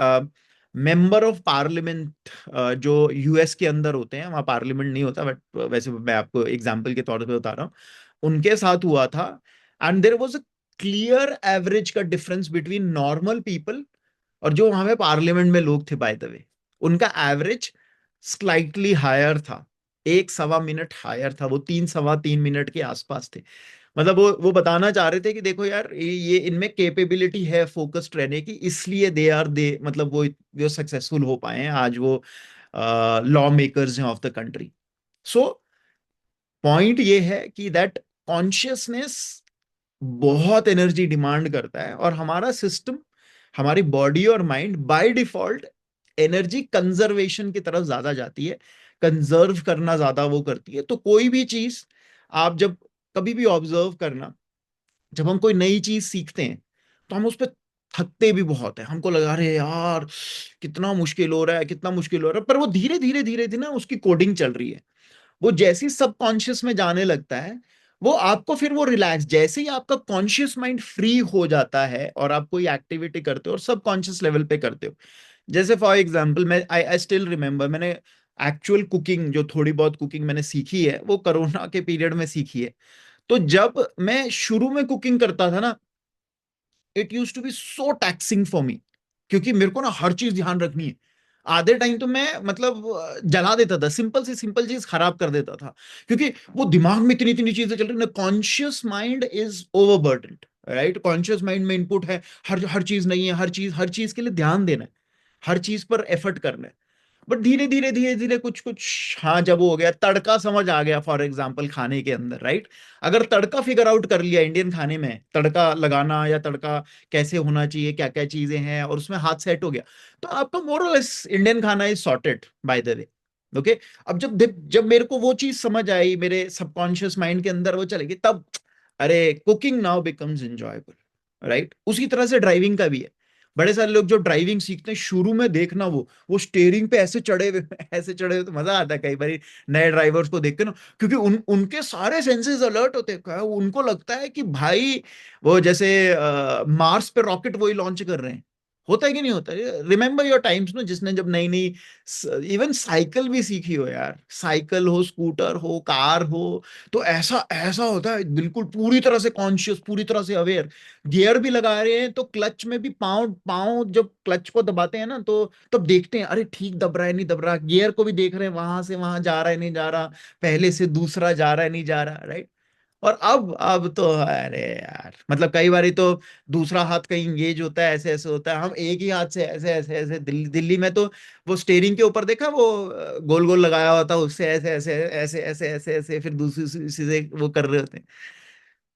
मेंबर ऑफ पार्लियामेंट जो यूएस के अंदर होते हैं, वहां पार्लियामेंट नहीं होता बट वैसे मैं आपको एग्जांपल के तौर पे बता रहा हूँ, उनके साथ हुआ था। And there was a clear average का डिफरेंस बिटवीन नॉर्मल पीपल और जो वहां पे पार्लियामेंट में लोग थे, बाय द वे उनका एवरेज स्लाइटली हायर था, 1-1.25 मिनट हायर था, वो 3-3.25 मिनट के आसपास थे। मतलब वो बताना चाह रहे थे कि देखो यार, ये इनमें कैपेबिलिटी है फोकस्ड रहने की, इसलिए दे मतलब वो सक्सेसफुल हो पाए हैं, आज वो लॉ मेकर्स हैं of the country. So point ये है कि दैट कॉन्शियसनेस बहुत एनर्जी डिमांड करता है, और हमारा सिस्टम, हमारी बॉडी और mind by default energy conservation की तरफ ज्यादा जाती है, कंजर्व करना ज्यादा वो करती है। तो कोई भी चीज आप जब कभी भी ऑब्जर्व करना, जब हम कोई नई चीज सीखते हैं तो हम उस पर थकते भी बहुत है, हमको लगा रहे यार कितना मुश्किल हो रहा है, कितना मुश्किल हो रहा है, पर वो धीरे धीरे धीरे धीरे ना उसकी कोडिंग चल रही है। वो जैसे ही सबकॉन्शियस में जाने लगता है, वो आपको फिर वो रिलैक्स, जैसे ही आपका कॉन्शियस माइंड फ्री हो जाता है और आप कोई एक्टिविटी करते हो और सबकॉन्शियस लेवल पे करते हो, जैसे फॉर एग्जांपल मैं आई स्टिल रिमेम्बर, मैंने एक्चुअल कुकिंग, जो थोड़ी बहुत कुकिंग मैंने सीखी है वो कोरोना के पीरियड में सीखी है। तो जब मैं शुरू में कुकिंग करता था ना, it use to be so taxing for me, क्योंकि मेरे को ना हर चीज ध्यान रखनी है। आधे टाइम तो मैं मतलब जला देता था, सिंपल से सिंपल चीज खराब कर देता था, क्योंकि वो दिमाग में इतनी इतनी चीजें चल रही ना। Conscious mind is overburdened, right. Conscious mind में इनपुट है, हर हर चीज नहीं है, हर चीज के लिए ध्यान देना है, हर चीज पर एफर्ट करना है। बट धीरे धीरे धीरे धीरे कुछ कुछ, हाँ, जब वो हो गया, तड़का समझ आ गया फॉर एग्जाम्पल खाने के अंदर, राइट। अगर तड़का फिगर आउट कर लिया इंडियन खाने में, तड़का लगाना या तड़का कैसे होना चाहिए, क्या क्या चीजें हैं, और उसमें हाथ सेट हो गया, तो आपका मोरलेस इंडियन खाना is sorted bye the way. Okay. अब जब जब मेरे को वो चीज समझ आई, मेरे सबकॉन्शियस माइंड के अंदर वो चलेगी, तब अरे cooking now becomes enjoyable, right. उसी तरह से ड्राइविंग का भी है। बड़े सारे लोग जो ड्राइविंग सीखते हैं, शुरू में देखना वो स्टेयरिंग पे ऐसे चढ़े हुए ऐसे चढ़े हुए, तो मजा आता है कई बार नए ड्राइवर्स को देख के ना, क्योंकि उनके सारे सेंसेस अलर्ट होते हैं। उनको लगता है कि भाई वो जैसे मार्स पे रॉकेट वही लॉन्च कर रहे हैं। होता है कि नहीं होता है? रिमेंबर योर टाइम्स, नो, जिसने जब नई नई इवन साइकिल भी सीखी हो यार, साइकिल हो, स्कूटर हो, कार हो, तो ऐसा ऐसा होता है, बिल्कुल पूरी तरह से कॉन्शियस, पूरी तरह से अवेयर। गियर भी लगा रहे हैं तो क्लच में भी पाँव पाँव जब क्लच को दबाते हैं ना, तो तब देखते हैं अरे ठीक दब रहा है नहीं दब रहा। गियर को भी देख रहे हैं, वहां से वहां जा रहा है नहीं जा रहा, पहले से दूसरा जा रहा है नहीं जा रहा, राइट। और अब तो अरे यार, मतलब कई बार तो दूसरा हाथ कहीं इंगेज होता है, ऐसे ऐसे होता है, हम एक ही हाथ से ऐसे ऐसे ऐसे, दिल्ली में तो वो स्टेयरिंग के ऊपर देखा, वो गोल गोल लगाया होता है, उससे ऐसे ऐसे ऐसे ऐसे ऐसे ऐसे फिर दूसरी से वो कर रहे होते हैं,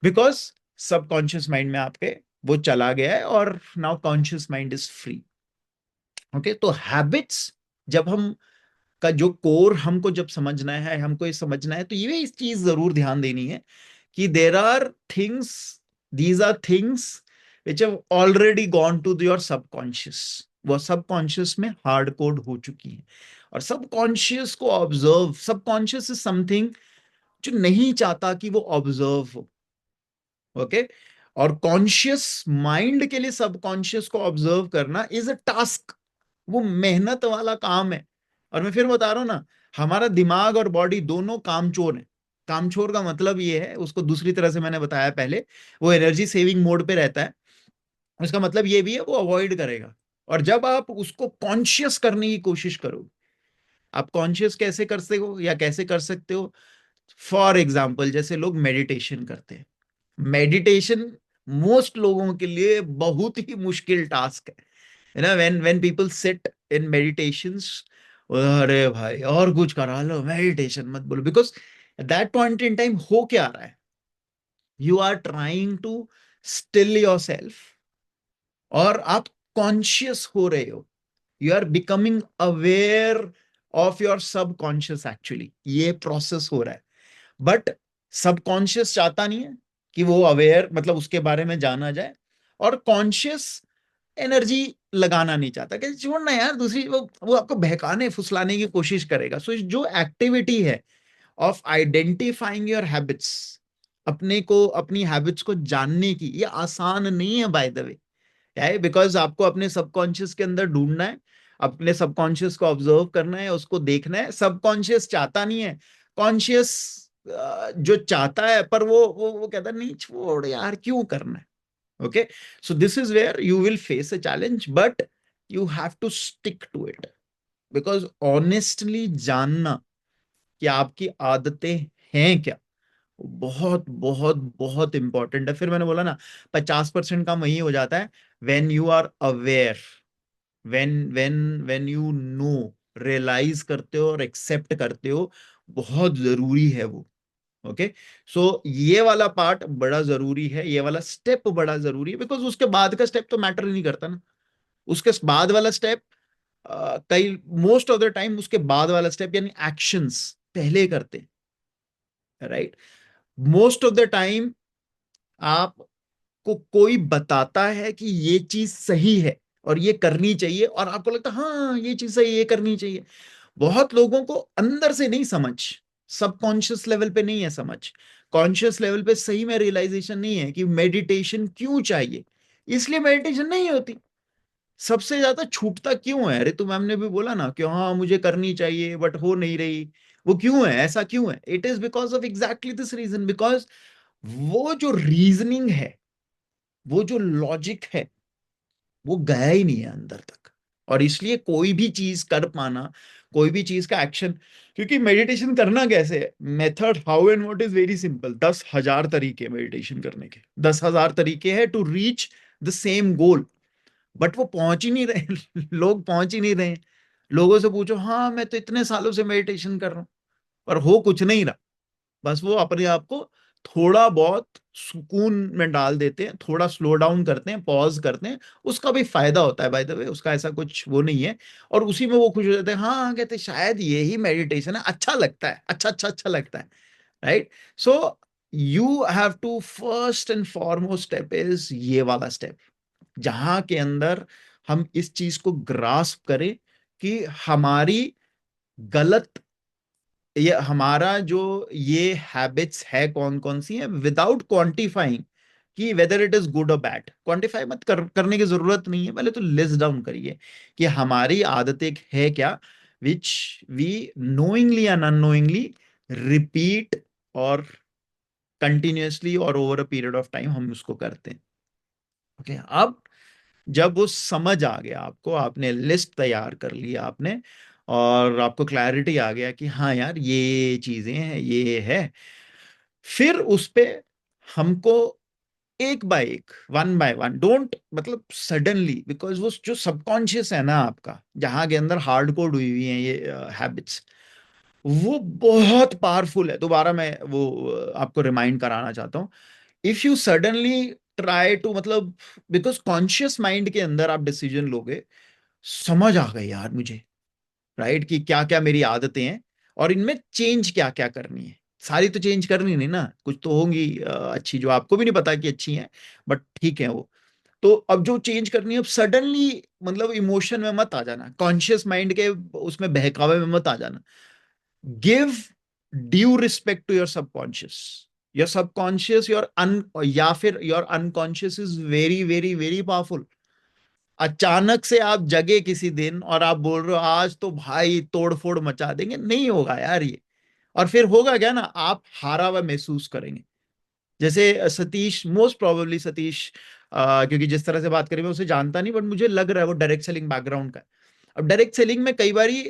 बिकॉज सबकॉन्शियस माइंड में आपके वो चला गया है, और now conscious mind is free. Okay. तो हैबिट्स, जब हम का जो कोर हमको जब समझना है, हमको ये समझना है, तो ये इस चीज जरूर ध्यान देनी है कि there are things, these are things which have already gone to your subconscious. वो सबकॉन्शियस में हार्ड कोड हो चुकी है, और सबकॉन्शियस को ऑब्जर्व, सबकॉन्शियस इज समथिंग जो नहीं चाहता कि वो ऑब्जर्व हो। ओके। और कॉन्शियस माइंड के लिए सबकॉन्शियस को ऑब्जर्व करना इज अ टास्क, वो मेहनत वाला काम है। और मैं फिर बता रहा हूं ना, हमारा दिमाग और बॉडी दोनों कामचोर है। कामचोर का मतलब ये है, उसको दूसरी तरह से मैंने बताया पहले, वो एनर्जी सेविंग मोड पे रहता है। उसका मतलब ये भी है, वो अवॉइड करेगा। और जब आप उसको कॉन्शियस करने की कोशिश करो, आप कॉन्शियस कैसे करते हो या कैसे कर सकते हो? फॉर एग्जाम्पल, जैसे लोग मेडिटेशन करते हैं, मेडिटेशन मोस्ट लोगों के लिए बहुत ही मुश्किल टास्क है ना। When people sit in meditations, अरे भाई और कुछ करा लो, मेडिटेशन मत बोलो, because at that point in time हो क्या रहा है, you are trying to still yourself, और आप कॉन्शियस हो रहे हो, you are becoming aware of your subconscious. Actually ये प्रोसेस हो रहा है, बट सबकॉन्शियस चाहता नहीं है कि वो अवेयर, मतलब उसके बारे में जाना जाए, और कॉन्शियस एनर्जी लगाना नहीं चाहता कि छोड़ना यार, दूसरी वो आपको बहकाने फुसलाने की कोशिश करेगा। सो जो एक्टिविटी है ऑफ आइडेंटिफाइंग योर हैबिट्स, अपने को, अपनी हैबिट्स को जानने की, ये आसान नहीं है बाय द वे। क्या है? बिकॉज आपको अपने सबकॉन्शियस के अंदर ढूंढना है, अपने सबकॉन्शियस को ऑब्जर्व करना है, उसको देखना है। सबकॉन्शियस चाहता नहीं है, कॉन्शियस जो चाहता है, पर वो कहता नहीं, छोड़ यार क्यों करना है। Okay, so this is where you will face a challenge, but you have to stick to it, because honestly जानना कि आपकी आदतें हैं क्या, बहुत बहुत बहुत इंपॉर्टेंट है। फिर मैंने बोला ना, 50% काम वही हो जाता है, when you are aware, when you know, realise करते हो और एक्सेप्ट करते हो, बहुत जरूरी है वो। ओके। सो ये वाला पार्ट बड़ा जरूरी है, ये वाला स्टेप बड़ा जरूरी है, बिकॉज उसके बाद का स्टेप तो मैटर ही नहीं करता ना। उसके बाद वाला स्टेप कई, मोस्ट ऑफ द टाइम उसके बाद वाला स्टेप यानी एक्शंस पहले करते हैं, right. Most of the time आपको कोई बताता है कि ये चीज सही है और ये करनी चाहिए, और आपको लगता है हाँ ये चीज सही, ये करनी चाहिए। बहुत लोगों को अंदर से नहीं समझ, सबकॉन्शियस लेवल पे नहीं है समझ, कॉन्शियस लेवल पे सही में रियलाइजेशन नहीं है कि मेडिटेशन क्यों चाहिए, इसलिए मेडिटेशन नहीं होती। सबसे ज्यादा छूटता क्यों है? अरे तो मैम ने भी बोला ना कि हाँ मुझे करनी चाहिए बट हो नहीं रही, वो क्यों है, ऐसा क्यों है? It is because of exactly this reason, because वो जो रीजनिंग है, वो जो लॉजिक है, वो गया ही नहीं है अंदर तक। और इसलिए कोई भी चीज कर पाना, कोई भी चीज का एक्शन, क्योंकि मेडिटेशन करना कैसे है, method how and what is very simple. 10,000 तरीके मेडिटेशन करने के, 10,000 तरीके हैं to reach the same goal. But वो पहुंच ही नहीं रहे लोग पहुंच ही नहीं रहे। लोगों से पूछो, हाँ मैं तो इतने सालों से मेडिटेशन कर रहा हूं, पर हो कुछ नहीं रहा। बस वो अपने आप को थोड़ा बहुत सुकून में डाल देते हैं, थोड़ा स्लो डाउन करते हैं, पॉज करते हैं। उसका भी फायदा होता है बाय द वे, उसका ऐसा कुछ वो नहीं है। और उसी में वो खुश हो जाते हैं, हाँ हाँ, कहते हैं, शायद यही मेडिटेशन है, अच्छा लगता है, अच्छा अच्छा अच्छा लगता है, right. So you have to, first and foremost step is ये वाला स्टेप, जहां के अंदर हम इस चीज को ग्रास्प करें कि हमारी गलत, ये हमारा जो ये हैबिट्स है कौन कौन सी है, विदाउट क्वांटिफाइंग कि वेदर इट इज गुड और बैड। क्वांटिफाई मत करने की जरूरत नहीं है, पहले तो लिस्ट डाउन करिए कि हमारी आदतें है क्या, which we knowingly and unknowingly repeat और कंटिन्यूअसली और over a period of time हम उसको करते हैं। ओके, अब जब वो समझ आ गया आपको, आपने लिस्ट तैयार कर लिया आपने, और आपको क्लैरिटी आ गया कि हाँ यार ये चीजें हैं, ये है, फिर उस पे हमको एक बाय एक, वन बाय वन, डोंट मतलब सडनली, बिकॉज वो जो सबकॉन्शियस है ना आपका, जहां के अंदर हार्ड कोड हुई हुई है ये हैबिट्स, वो बहुत पावरफुल है। दोबारा मैं वो आपको रिमाइंड कराना चाहता हूँ। If you suddenly try to मतलब, बिकॉज कॉन्शियस माइंड के अंदर आप डिसीजन लोगे, समझ आ गई यार मुझे, राइट, कि क्या क्या मेरी आदतें हैं और इनमें चेंज क्या क्या करनी है। सारी तो चेंज करनी नहीं ना, कुछ तो होंगी अच्छी, जो आपको भी नहीं पता कि अच्छी हैं, बट ठीक है वो। तो अब जो चेंज करनी है, अब सडनली मतलब इमोशन में मत आ जाना, कॉन्शियस माइंड के उसमें बहकावे में मत आ जाना। Give due respect to your subconscious. Your subconscious, your un, या फिर your unconscious is very very very powerful. अचानक से आप जगे किसी दिन और आप बोल रहे हो आज तो भाई तोड़ फोड़ मचा देंगे, नहीं होगा यार ये। और फिर होगा क्या ना, आप हारा हुआ महसूस करेंगे। जैसे सतीश, मोस्ट प्रोबेबली सतीश, क्योंकि जिस तरह से बात करी मैं उसे जानता नहीं, बट मुझे लग रहा है वो डायरेक्ट सेलिंग बैकग्राउंड का है। अब डायरेक्ट सेलिंग में कई बारी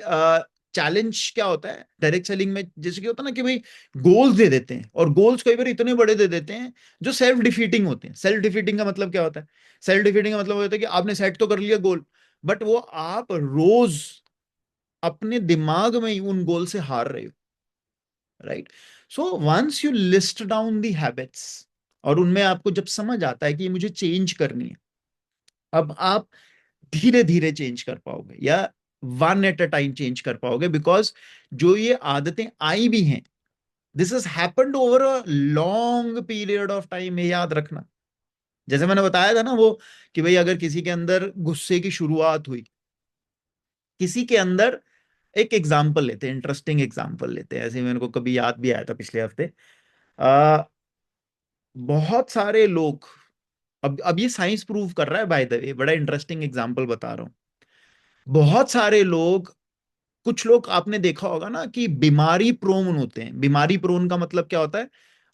चैलेंज क्या होता है डायरेक्ट सेलिंग में, जैसे कि होता है ना कि भाई गोल्स दे देते हैं, और गोल्स कई बार इतने बड़े दे देते हैं जो सेल्फ डिफीटिंग होते हैं। सेल्फ डिफीटिंग का मतलब क्या होता है? सेल्फ डिफीटिंग का मतलब होता है कि आपने सेट तो कर लिया गोल, बट वो आप रोज अपने दिमाग में ही उन गोल से हार रहे हो, right. So once you list down the habits, और उनमें आपको जब समझ आता है कि ये मुझे चेंज करनी है, अब आप धीरे धीरे चेंज कर पाओगे, या one at a time change कर पाओगे, बिकॉज जो ये आदतें आई भी हैं, this is happened over a long period of time, ये याद रखना। जैसे मैंने बताया था ना वो, कि भाई अगर किसी के अंदर गुस्से की शुरुआत हुई, किसी के अंदर, एक एग्जाम्पल लेते हैं, इंटरेस्टिंग एग्जाम्पल लेते हैं, ऐसे मेरे को कभी याद भी आया था पिछले हफ्ते। आ, बहुत सारे लोग, अब ये साइंस प्रूव कर रहा है बाय द वे, बड़ा इंटरेस्टिंग एग्जाम्पल बता रहा हूं। बहुत सारे लोग, कुछ लोग आपने देखा होगा ना कि बीमारी प्रोन होते हैं। बीमारी प्रोन का मतलब क्या होता है?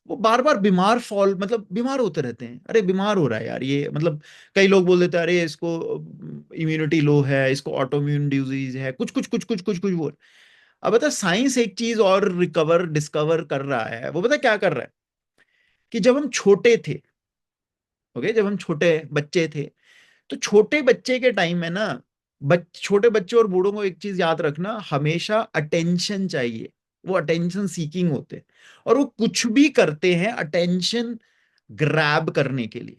वो बार बार बीमार फॉल, मतलब बीमार होते रहते हैं, अरे बीमार हो रहा है यार ये, मतलब कई लोग बोल देते हैं अरे इसको इम्यूनिटी लो है, इसको ऑटोइम्यून डिजीज है, कुछ कुछ कुछ कुछ कुछ कुछ बोल। अब बता, साइंस एक चीज और डिस्कवर कर रहा है, वो पता क्या कर रहा है? कि जब हम छोटे थे, ओके, जब हम छोटे बच्चे थे, तो छोटे बच्चे के टाइम में ना, छोटे बच्चे और बूढ़ों को एक चीज याद रखना, हमेशा अटेंशन चाहिए। वो अटेंशन सीकिंग होते हैं, और वो कुछ भी करते हैं अटेंशन ग्रैब करने के लिए।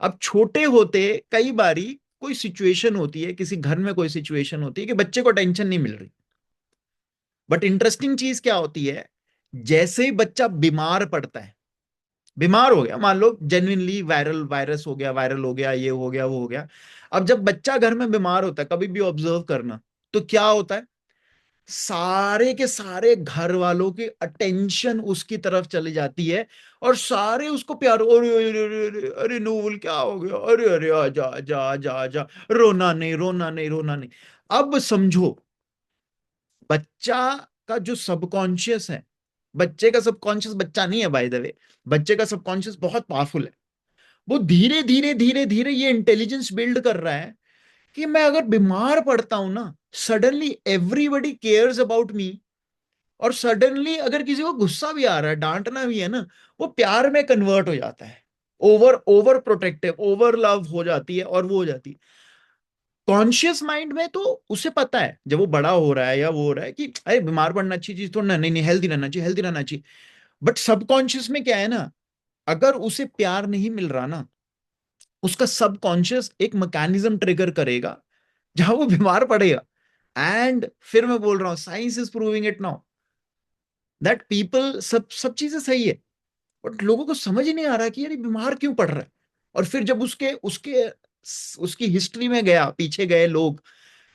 अब छोटे होते, कई बारी कोई सिचुएशन होती है, किसी घर में कोई सिचुएशन होती है कि बच्चे को टेंशन नहीं मिल रही, बट इंटरेस्टिंग चीज क्या होती है, जैसे ही बच्चा बीमार पड़ता है, बीमार हो गया, मान लो जेन्युइनली वायरस हो गया, वायरल हो गया, ये हो गया, वो हो गया। अब जब बच्चा घर में बीमार होता है, कभी भी ऑब्जर्व करना, तो क्या होता है, सारे के सारे घर वालों की अटेंशन उसकी तरफ चली जाती है, और सारे उसको प्यार, अरे अरे अरे अरे अरे नोबल क्या हो गया, अरे अरे आजा आजा आजा आजा, रोना नहीं रोना नहीं रोना नहीं। अब समझो, बच्चा का जो सबकॉन्शियस है, बच्चे का सबकॉन्शियस बच्चा नहीं है बाय द वे, बच्चे का सबकॉन्शियस बहुत पावरफुल है। वो धीरे धीरे धीरे धीरे ये इंटेलिजेंस बिल्ड कर रहा है कि मैं अगर बीमार पड़ता हूं ना, suddenly everybody cares about me, और सडनली अगर किसी को गुस्सा भी आ रहा है, डांटना भी है ना, वो प्यार में कन्वर्ट हो जाता है, over over protective, over love हो जाती है, और वो हो जाती है। कॉन्शियस माइंड में तो उसे पता है जब वो बड़ा हो रहा है या वो हो रहा है कि अरे बीमार पड़ना अच्छी चीज तो ना, नहीं नहीं, हेल्दी रहना चाहिए, हेल्दी रहना चाहिए। बट सबकॉन्शियस में क्या है ना, अगर उसे प्यार नहीं मिल रहा ना, उसका सबकॉन्शियस एक मैकेनिज्म ट्रिगर करेगा जहां वो बीमार पड़ेगा। एंड फिर मैं बोल रहा हूं, science is proving it now that people, सब सब चीजें सही है, बट लोगों को समझ ही नहीं आ रहा कि यार ये बीमार क्यों पड़ रहा है। और फिर जब उसके उसके उसकी हिस्ट्री में गया, पीछे गए लोग,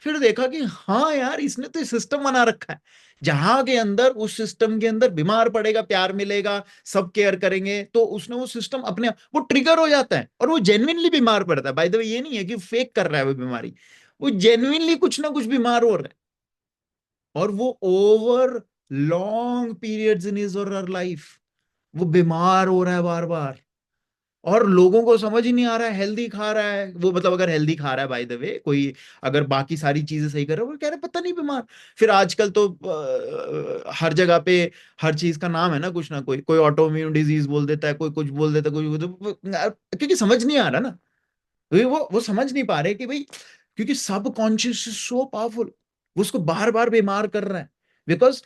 फिर देखा कि हाँ यार, इसने तो सिस्टम बना रखा है जहां के अंदर, उस सिस्टम के अंदर बीमार पड़ेगा, प्यार मिलेगा, सब केयर करेंगे, तो उसने वो सिस्टम अपने वो ट्रिगर हो जाता है, और वो जेन्युइनली बीमार पड़ता है। बाय द वे, ये नहीं है कि फेक कर रहा है वो बीमारी, वो जेन्युइनली कुछ ना कुछ बीमार हो रहा है, और वो over long periods in his और हर लाइफ वो बीमार हो रहा है बार बार। और लोगों को समझ ही नहीं आ रहा है, हेल्दी खा रहा है वो, मतलब अगर हेल्दी खा रहा है बाय द वे, कोई अगर बाकी सारी चीजें सही कर रहा है, वो कह रहे पता नहीं बीमार। फिर आजकल तो हर जगह पे हर चीज का नाम है ना, कुछ ना कोई, कोई ऑटोइम्यून डिजीज बोल देता है, कोई कुछ बोल देता है, क्योंकि समझ नहीं आ रहा ना, वो समझ नहीं पा रहे कि भाई, क्योंकि सब कॉन्शियस सो पावरफुल, वो उसको बार बार बीमार कर रहा है। बिकॉज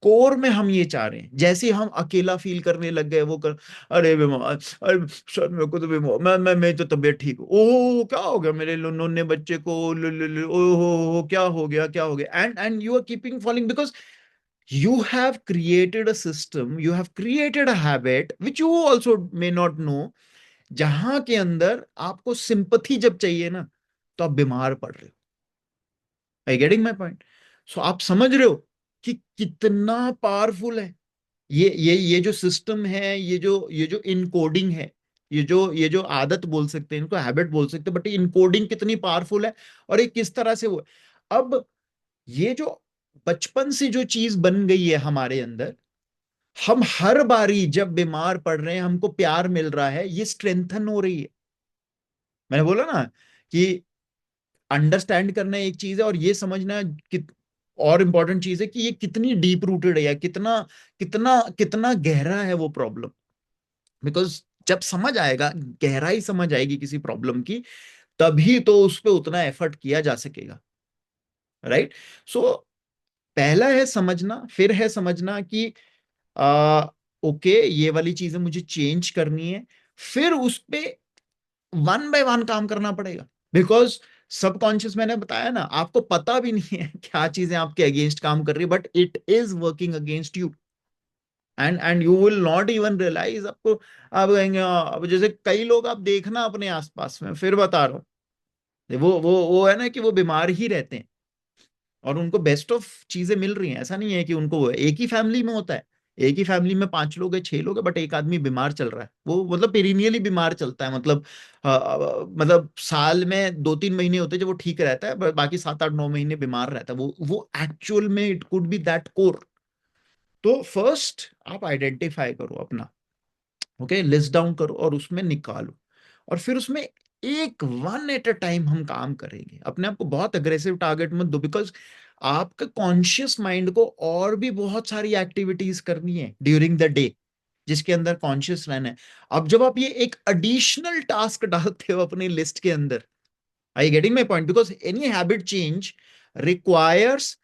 कोर में हम ये चाह रहे हैं, जैसे ही हम अकेला फील करने लग गए, वो कर, अरे बीमार, अरे सर मेरे को तो बीमार, मैं तो तबीयत ठीक हूँ, ओह क्या हो गया मेरे नन्हे बच्चे को, ओहो क्या हो गया, क्या हो गया, and you are keeping falling, because you have created a system, you have created a habit which you also may not know, जहां के अंदर आपको सिंपथी जब चाहिए ना, तो आप बीमार पड़ रहे हो। आई गेटिंग माई पॉइंट? सो आप समझ रहे हो कि कितना पावरफुल है ये जो सिस्टम है, ये जो इनकोडिंग है, ये जो आदत बोल सकते हैं, इनको हैबिट बोल सकते हैं, बट इनकोडिंग कितनी पावरफुल है, और ये किस तरह से वो, अब ये जो बचपन से जो चीज बन गई है हमारे अंदर, हम हर बारी जब बीमार पड़ रहे हैं, हमको प्यार मिल रहा है, ये स्ट्रेंथन हो रही है। मैंने बोला ना कि अंडरस्टैंड करना एक चीज है, और ये समझना कि और इंपॉर्टेंट चीज है कि ये कितनी डीप रूटेड है, या कितना कितना कितना गहरा है वो प्रॉब्लम। बिकॉज जब समझ आएगा, गहराई समझ आएगी किसी प्रॉब्लम की, तभी तो उस पर उतना एफर्ट किया जा सकेगा, राइट? सो पहला है समझना, फिर है समझना कि आ, ओके ये वाली चीजें मुझे चेंज करनी है, फिर उस पे वन बाय वन काम करना पड़ेगा। बिकॉज सबकॉन्शियस, मैंने बताया ना, आपको पता भी नहीं है क्या चीजें आपके अगेंस्ट काम कर रही है, but it is working against you, and you will not even realise. आपको आप कहेंगे अब जैसे कई लोग आप देखना अपने आसपास में, फिर बता रहा हूँ, वो है ना कि वो बीमार ही रहते हैं, और उनको बेस्ट ऑफ चीजें मिल रही हैं। ऐसा नहीं है कि उनको, एक ही फैमिली में होता है, एक ही फैमिली में 5 लोग है, 6 लोग है, बट एक आदमी बीमार चल रहा है, वो मतलब पेरिनियली बीमार चलता है, मतलब मतलब साल में 2-3 महीने होते हैं जब वो ठीक रहता है, बाकी 7-8-9 महीने बीमार रहता है, वो एक्चुअल में it could be that core. तो फर्स्ट आप आइडेंटिफाई करो अपना, ओके, लिस्ट डाउन करो और उसमें निकालो, और फिर उसमें एक वन एट अ टाइम हम काम करेंगे। अपने आप को बहुत अग्रेसिव टारगेट मत दो, बिकॉज आपके कॉन्शियस माइंड को और भी बहुत सारी एक्टिविटीज करनी है ड्यूरिंग द डे, जिसके अंदर कॉन्शियस रहना है। अब जब आप ये एक एडिशनल टास्क डालते हो अपनी लिस्ट के अंदर, आई getting my point? Because any habit change requires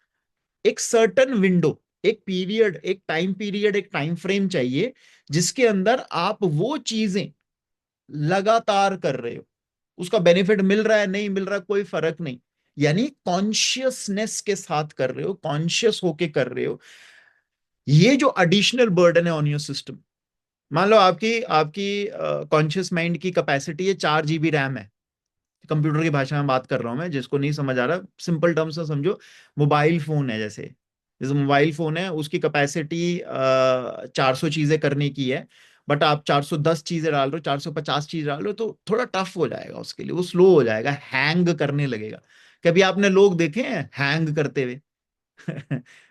एक सर्टन विंडो, एक पीरियड, एक टाइम पीरियड, एक टाइम फ्रेम चाहिए, जिसके अंदर आप वो चीजें लगातार कर रहे हो, उसका बेनिफिट मिल रहा है नहीं मिल रहा कोई फर्क नहीं, यानी कॉन्शियसनेस के साथ कर रहे हो, कॉन्शियस होके कर रहे हो। ये जो एडिशनल बर्डन है ऑन योर सिस्टम, मान लो आपकी आपकी कॉन्शियस माइंड की कैपेसिटी है 4 GB रैम है, कंप्यूटर की भाषा में बात कर रहा हूं मैं, जिसको नहीं समझ आ रहा सिंपल टर्म्स में समझो, मोबाइल फोन है, जैसे जैसे मोबाइल फोन है, उसकी कैपेसिटी 400 चीजें करने की है, बट आप 410 चीजें डाल रहे हो, 450 चीजें डाल रहे हो, तो थोड़ा टफ हो जाएगा उसके लिए, वो स्लो हो जाएगा, हैंग करने लगेगा। कभी आपने लोग देखे हैं हैंग करते हुए?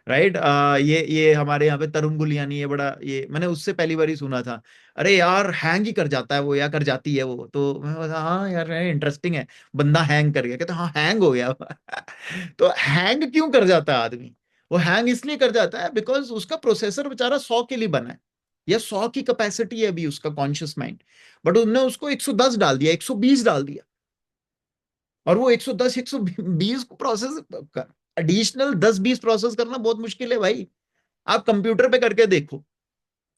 राइट। ये हमारे यहाँ पे तरुण गुलियानी, ये बड़ा, ये मैंने उससे पहली बार ही सुना था। अरे यार हैंग ही कर जाता है वो, या कर जाती है वो, तो मैं बोला हाँ यार इंटरेस्टिंग है, बंदा हैंग कर गया, कहते हाँ हैंग हो गया। तो हैंग क्यों कर जाता है आदमी? वो हैंग इसलिए कर जाता है बिकॉज उसका प्रोसेसर बेचारा 100 के लिए बना है, या 100 की कैपेसिटी है अभी उसका कॉन्शियस माइंड, बट उनने उसको 110 डाल दिया, 120 डाल दिया, और वो 110 120 को प्रोसेस, एडिशनल 10-20 प्रोसेस करना बहुत मुश्किल है भाई। आप कंप्यूटर पे करके देखो,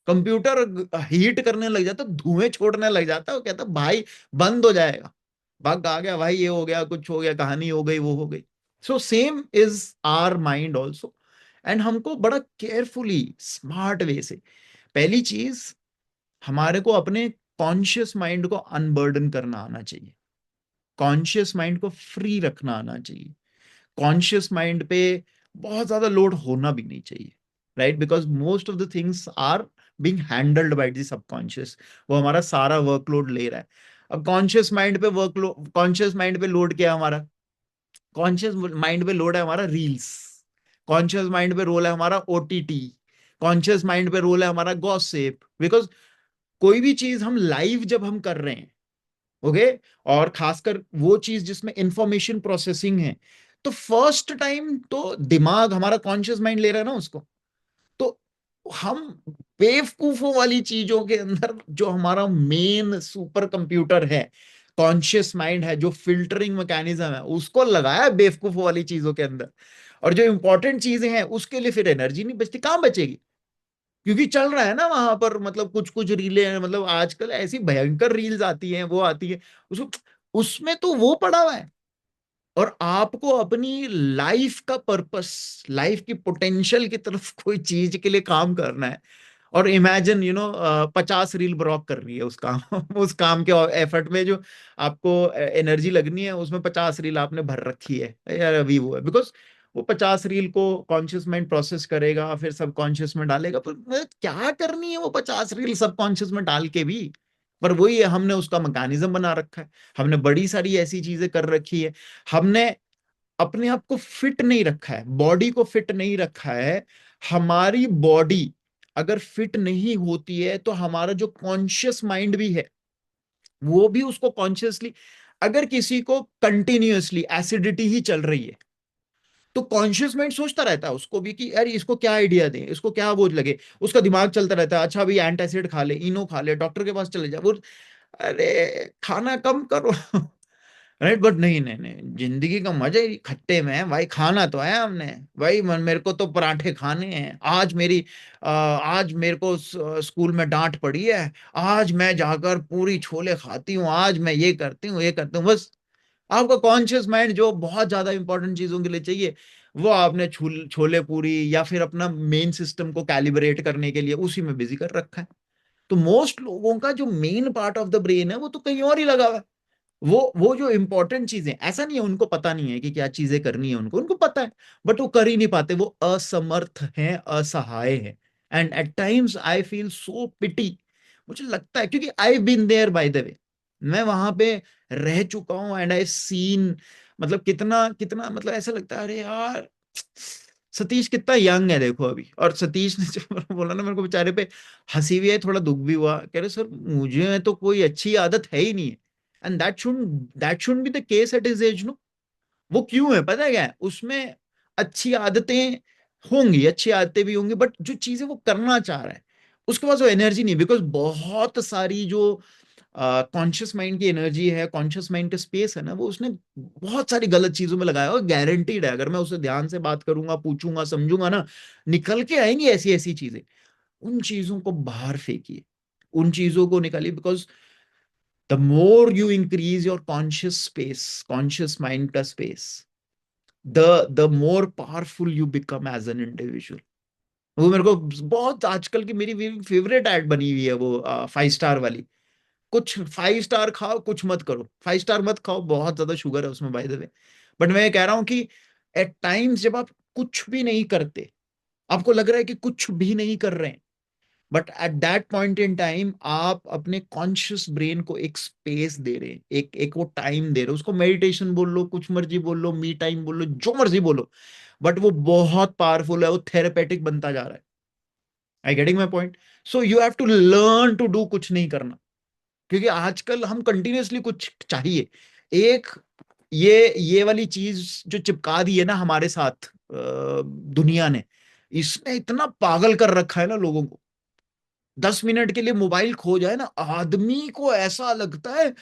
कंप्यूटर हीट करने लग जाता, धुएं छोड़ने लग जाता, वो कहता भाई बंद हो जाएगा, बग आ गया भाई, ये हो गया, कुछ हो गया, कहानी हो गई, वो हो गई। So same is our mind also. And हमको बड़ा केयरफुली स्मार्ट वे से, पहली चीज हमारे को अपने कॉन्शियस माइंड को अनबर्डन करना आना चाहिए, कॉन्शियस माइंड को फ्री रखना आना चाहिए, कॉन्शियस माइंड पे बहुत ज्यादा लोड होना भी नहीं चाहिए, right, because most of the things are being handled by the subconscious, वो हमारा सारा वर्कलोड ले रहा है। अब कॉन्शियस माइंड पे वर्कलोड, कॉन्शियस माइंड पे लोड क्या है हमारा? कॉन्शियस माइंड पे लोड है हमारा रील्स, कॉन्शियस माइंड पे रोल है हमारा ओटीटी, कॉन्शियस माइंड पे रोल है हमारा गॉसिप, बिकॉज कोई भी चीज हम लाइव जब हम कर रहे हैं, ओके, और खासकर वो चीज जिसमें इंफॉर्मेशन प्रोसेसिंग है, तो फर्स्ट टाइम तो दिमाग हमारा कॉन्शियस माइंड ले रहा है ना उसको, तो हम बेवकूफों वाली चीजों के अंदर जो हमारा मेन सुपर कंप्यूटर है, कॉन्शियस माइंड है, जो फिल्टरिंग मैकेनिज्म है, उसको लगाया है बेवकूफों वाली चीजों के अंदर, और जो इंपॉर्टेंट चीजें हैं उसके लिए फिर एनर्जी नहीं बचती, कहां बचेगी? क्योंकि चल रहा है ना वहां पर, मतलब कुछ कुछ रीलें हैं, मतलब आजकल ऐसी भयंकर रील्स आती हैं, वो आती है, उसको, उसमें तो वो पड़ा हुआ है। और आपको अपनी लाइफ का पर्पस, लाइफ की पोटेंशियल की तरफ कोई चीज के लिए काम करना है, और इमेजिन 50 रील ब्लॉक कर रही है उस काम उस काम के एफर्ट में जो आपको एनर्जी लगनी है, उसमें 50 रील आपने भर रखी है यार, अभी वो है बिकॉज वो 50 रील को कॉन्शियस माइंड प्रोसेस करेगा, फिर सब कॉन्शियस में डालेगा, पर क्या करनी है वो 50 रील सब कॉन्शियस में डाल के भी? पर वही है, हमने उसका मैकेनिज्म बना रखा है, हमने बड़ी सारी ऐसी चीजें कर रखी है, हमने अपने आप को फिट नहीं रखा है, बॉडी को फिट नहीं रखा है। हमारी बॉडी अगर फिट नहीं होती है तो हमारा जो कॉन्शियस माइंड भी है वो भी उसको कॉन्शियसली, अगर किसी को कंटिन्यूअसली एसिडिटी ही चल रही है तो कॉन्शियस माइंड सोचता रहता है उसको भी कि यार इसको क्या आइडिया दें, इसको क्या बोझ लगे, उसका दिमाग चलता रहता है, अच्छा भाई एंटासिड खा ले, इनो खा ले, डॉक्टर के पास चले जा, वो अरे खाना कम करो। राइट, बट नहीं नहीं नहीं, जिंदगी का मजा ही खट्टे में है भाई, खाना तो है हमने, भाई मेरे को तो पराठे खाने हैं, आज मेरे को स्कूल में डांट पड़ी है, आज मैं जाकर पूरी छोले खाती हूँ, आज मैं ये करती हूँ, ये करती हूँ, बस। आपका कॉन्शियस माइंड जो बहुत ज्यादा इंपॉर्टेंट चीजों के लिए चाहिए, वो आपने छोले पूरी या फिर अपना मेन सिस्टम को कैलिब्रेट करने के लिए उसी में बिजी कर रखा है। तो मोस्ट लोगों का जो main part of the brain है वो तो कहीं और ही लगा हुआ है। वो जो इंपॉर्टेंट चीजें, ऐसा नहीं है उनको पता नहीं है कि क्या चीजें करनी है, उनको उनको पता है, बट वो कर ही नहीं पाते, वो असमर्थ हैं, असहाय हैं। And at times I feel so pity, मुझे लगता है, क्योंकि I been there by the way, मैं वहां पे रह चुका हूँ, एंड आई सीन, मतलब कितना कितना, मतलब ऐसा लगता है अरे यार सतीश कितना यंग है देखो अभी, और सतीश ने जो बोला ना, मेरे को बेचारे पे हंसी भी आई, थोड़ा दुख भी हुआ, कह रहे सर मुझे तो कोई अच्छी आदत है ही नहीं है, and that should be the case at his age, no. वो क्यों है पता है क्या है उसमें? अच्छी आदतें होंगी, अच्छी आदतें भी होंगी, बट जो चीजें वो करना चाह रहा है उसके पास वो एनर्जी नहीं, बिकॉज बहुत सारी जो कॉन्शियस माइंड की एनर्जी है, कॉन्शियस माइंड का स्पेस है ना, वो उसने बहुत सारी गलत चीजों में लगाया हुआ, गारंटीड है, अगर मैं उससे ध्यान से बात करूंगा, पूछूंगा, समझूंगा ना, निकल के आएंगी ऐसी ऐसी चीजें। उन चीजों को बाहर फेंकिए, उन चीजों को निकालिए, because the more you increase your conscious space, conscious mind का space, the more powerful you become as an individual। वो मेरे को बहुत, आजकल की मेरी फेवरेट एड बनी हुई है वो 5 स्टार वाली, कुछ 5 स्टार खाओ, कुछ मत करो, 5 स्टार मत खाओ, बहुत ज्यादा शुगर है उसमें बाय द वे, बट मैं ये कह रहा हूं कि एट टाइम्स जब आप कुछ भी नहीं करते, आपको लग रहा है कि कुछ भी नहीं कर रहे हैं, but at that point in time आप अपने कॉन्शियस ब्रेन को एक स्पेस दे रहे हैं, एक एक वो टाइम दे रहे हो, उसको मेडिटेशन बोल लो, कुछ मर्जी बोल लो, मी टाइम बोल लो, जो मर्जी बोलो, बट वो बहुत पावरफुल है, वो थेरेपेटिक बनता जा रहा है। I getting my point? So you have to learn to do कुछ नहीं करना, क्योंकि आजकल हम कंटिन्यूअसली कुछ चाहिए। एक ये वाली चीज जो चिपका दी है ना हमारे साथ दुनिया ने, इसने इतना पागल कर रखा है ना लोगों को। 10 मिनट के लिए मोबाइल खो जाए ना, आदमी को ऐसा लगता है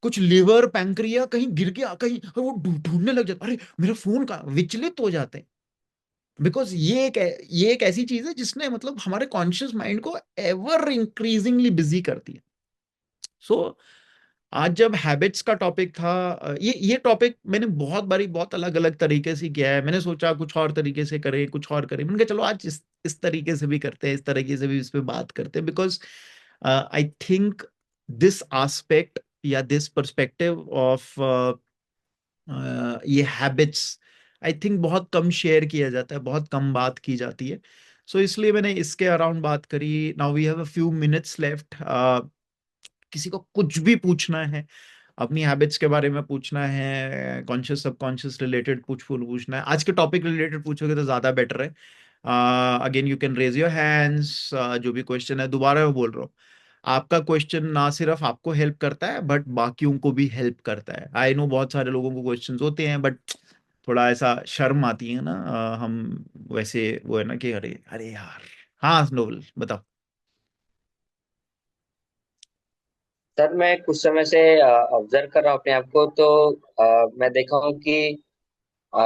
कुछ लिवर पैंक्रिया कहीं गिर गया, कहीं वो ढूंढने लग जाता, अरे मेरा फोन का, विचलित हो जाते हैं। बिकॉज ये एक ऐसी चीज है जिसने मतलब हमारे कॉन्शियस माइंड को एवर इंक्रीजिंगली बिजी करती है। सो आज जब हैबिट्स का टॉपिक था, ये टॉपिक मैंने बहुत बारी बहुत अलग अलग तरीके से किया है। मैंने सोचा कुछ और तरीके से करें, कुछ और करें, मैंने कहा चलो आज इस तरीके से भी करते हैं, इस तरीके से भी इस पे बात करते हैं। Because I think this aspect या दिस पर्सपेक्टिव ऑफ ये हैबिट्स, आई थिंक बहुत कम शेयर किया जाता है, बहुत कम बात की जाती है। सो इसलिए मैंने इसके अराउंड बात करी। Now we have a few minutes left. किसी को कुछ भी पूछना है, अपनी हैबिट्स के बारे में पूछना है, कॉन्शियस सबकॉन्शियस रिलेटेड पूछना है, आज के टॉपिक रिलेटेड पूछोगे तो ज्यादा बेटर है। Again you can raise your hands. जो भी क्वेश्चन है, दोबारा मैं बोल रहा हूँ, आपका क्वेश्चन ना सिर्फ आपको हेल्प करता है बट बाकियों को भी हेल्प करता है। आई नो बहुत सारे लोगों को क्वेश्चंस होते हैं बट थोड़ा ऐसा शर्म आती है ना, हम वैसे वो है ना कि अरे अरे यार। हाँ नोबल बताओ। सर मैं कुछ समय से ऑब्जर्व कर रहा हूँ अपने आप को, तो मैं देखा हूँ कि अ,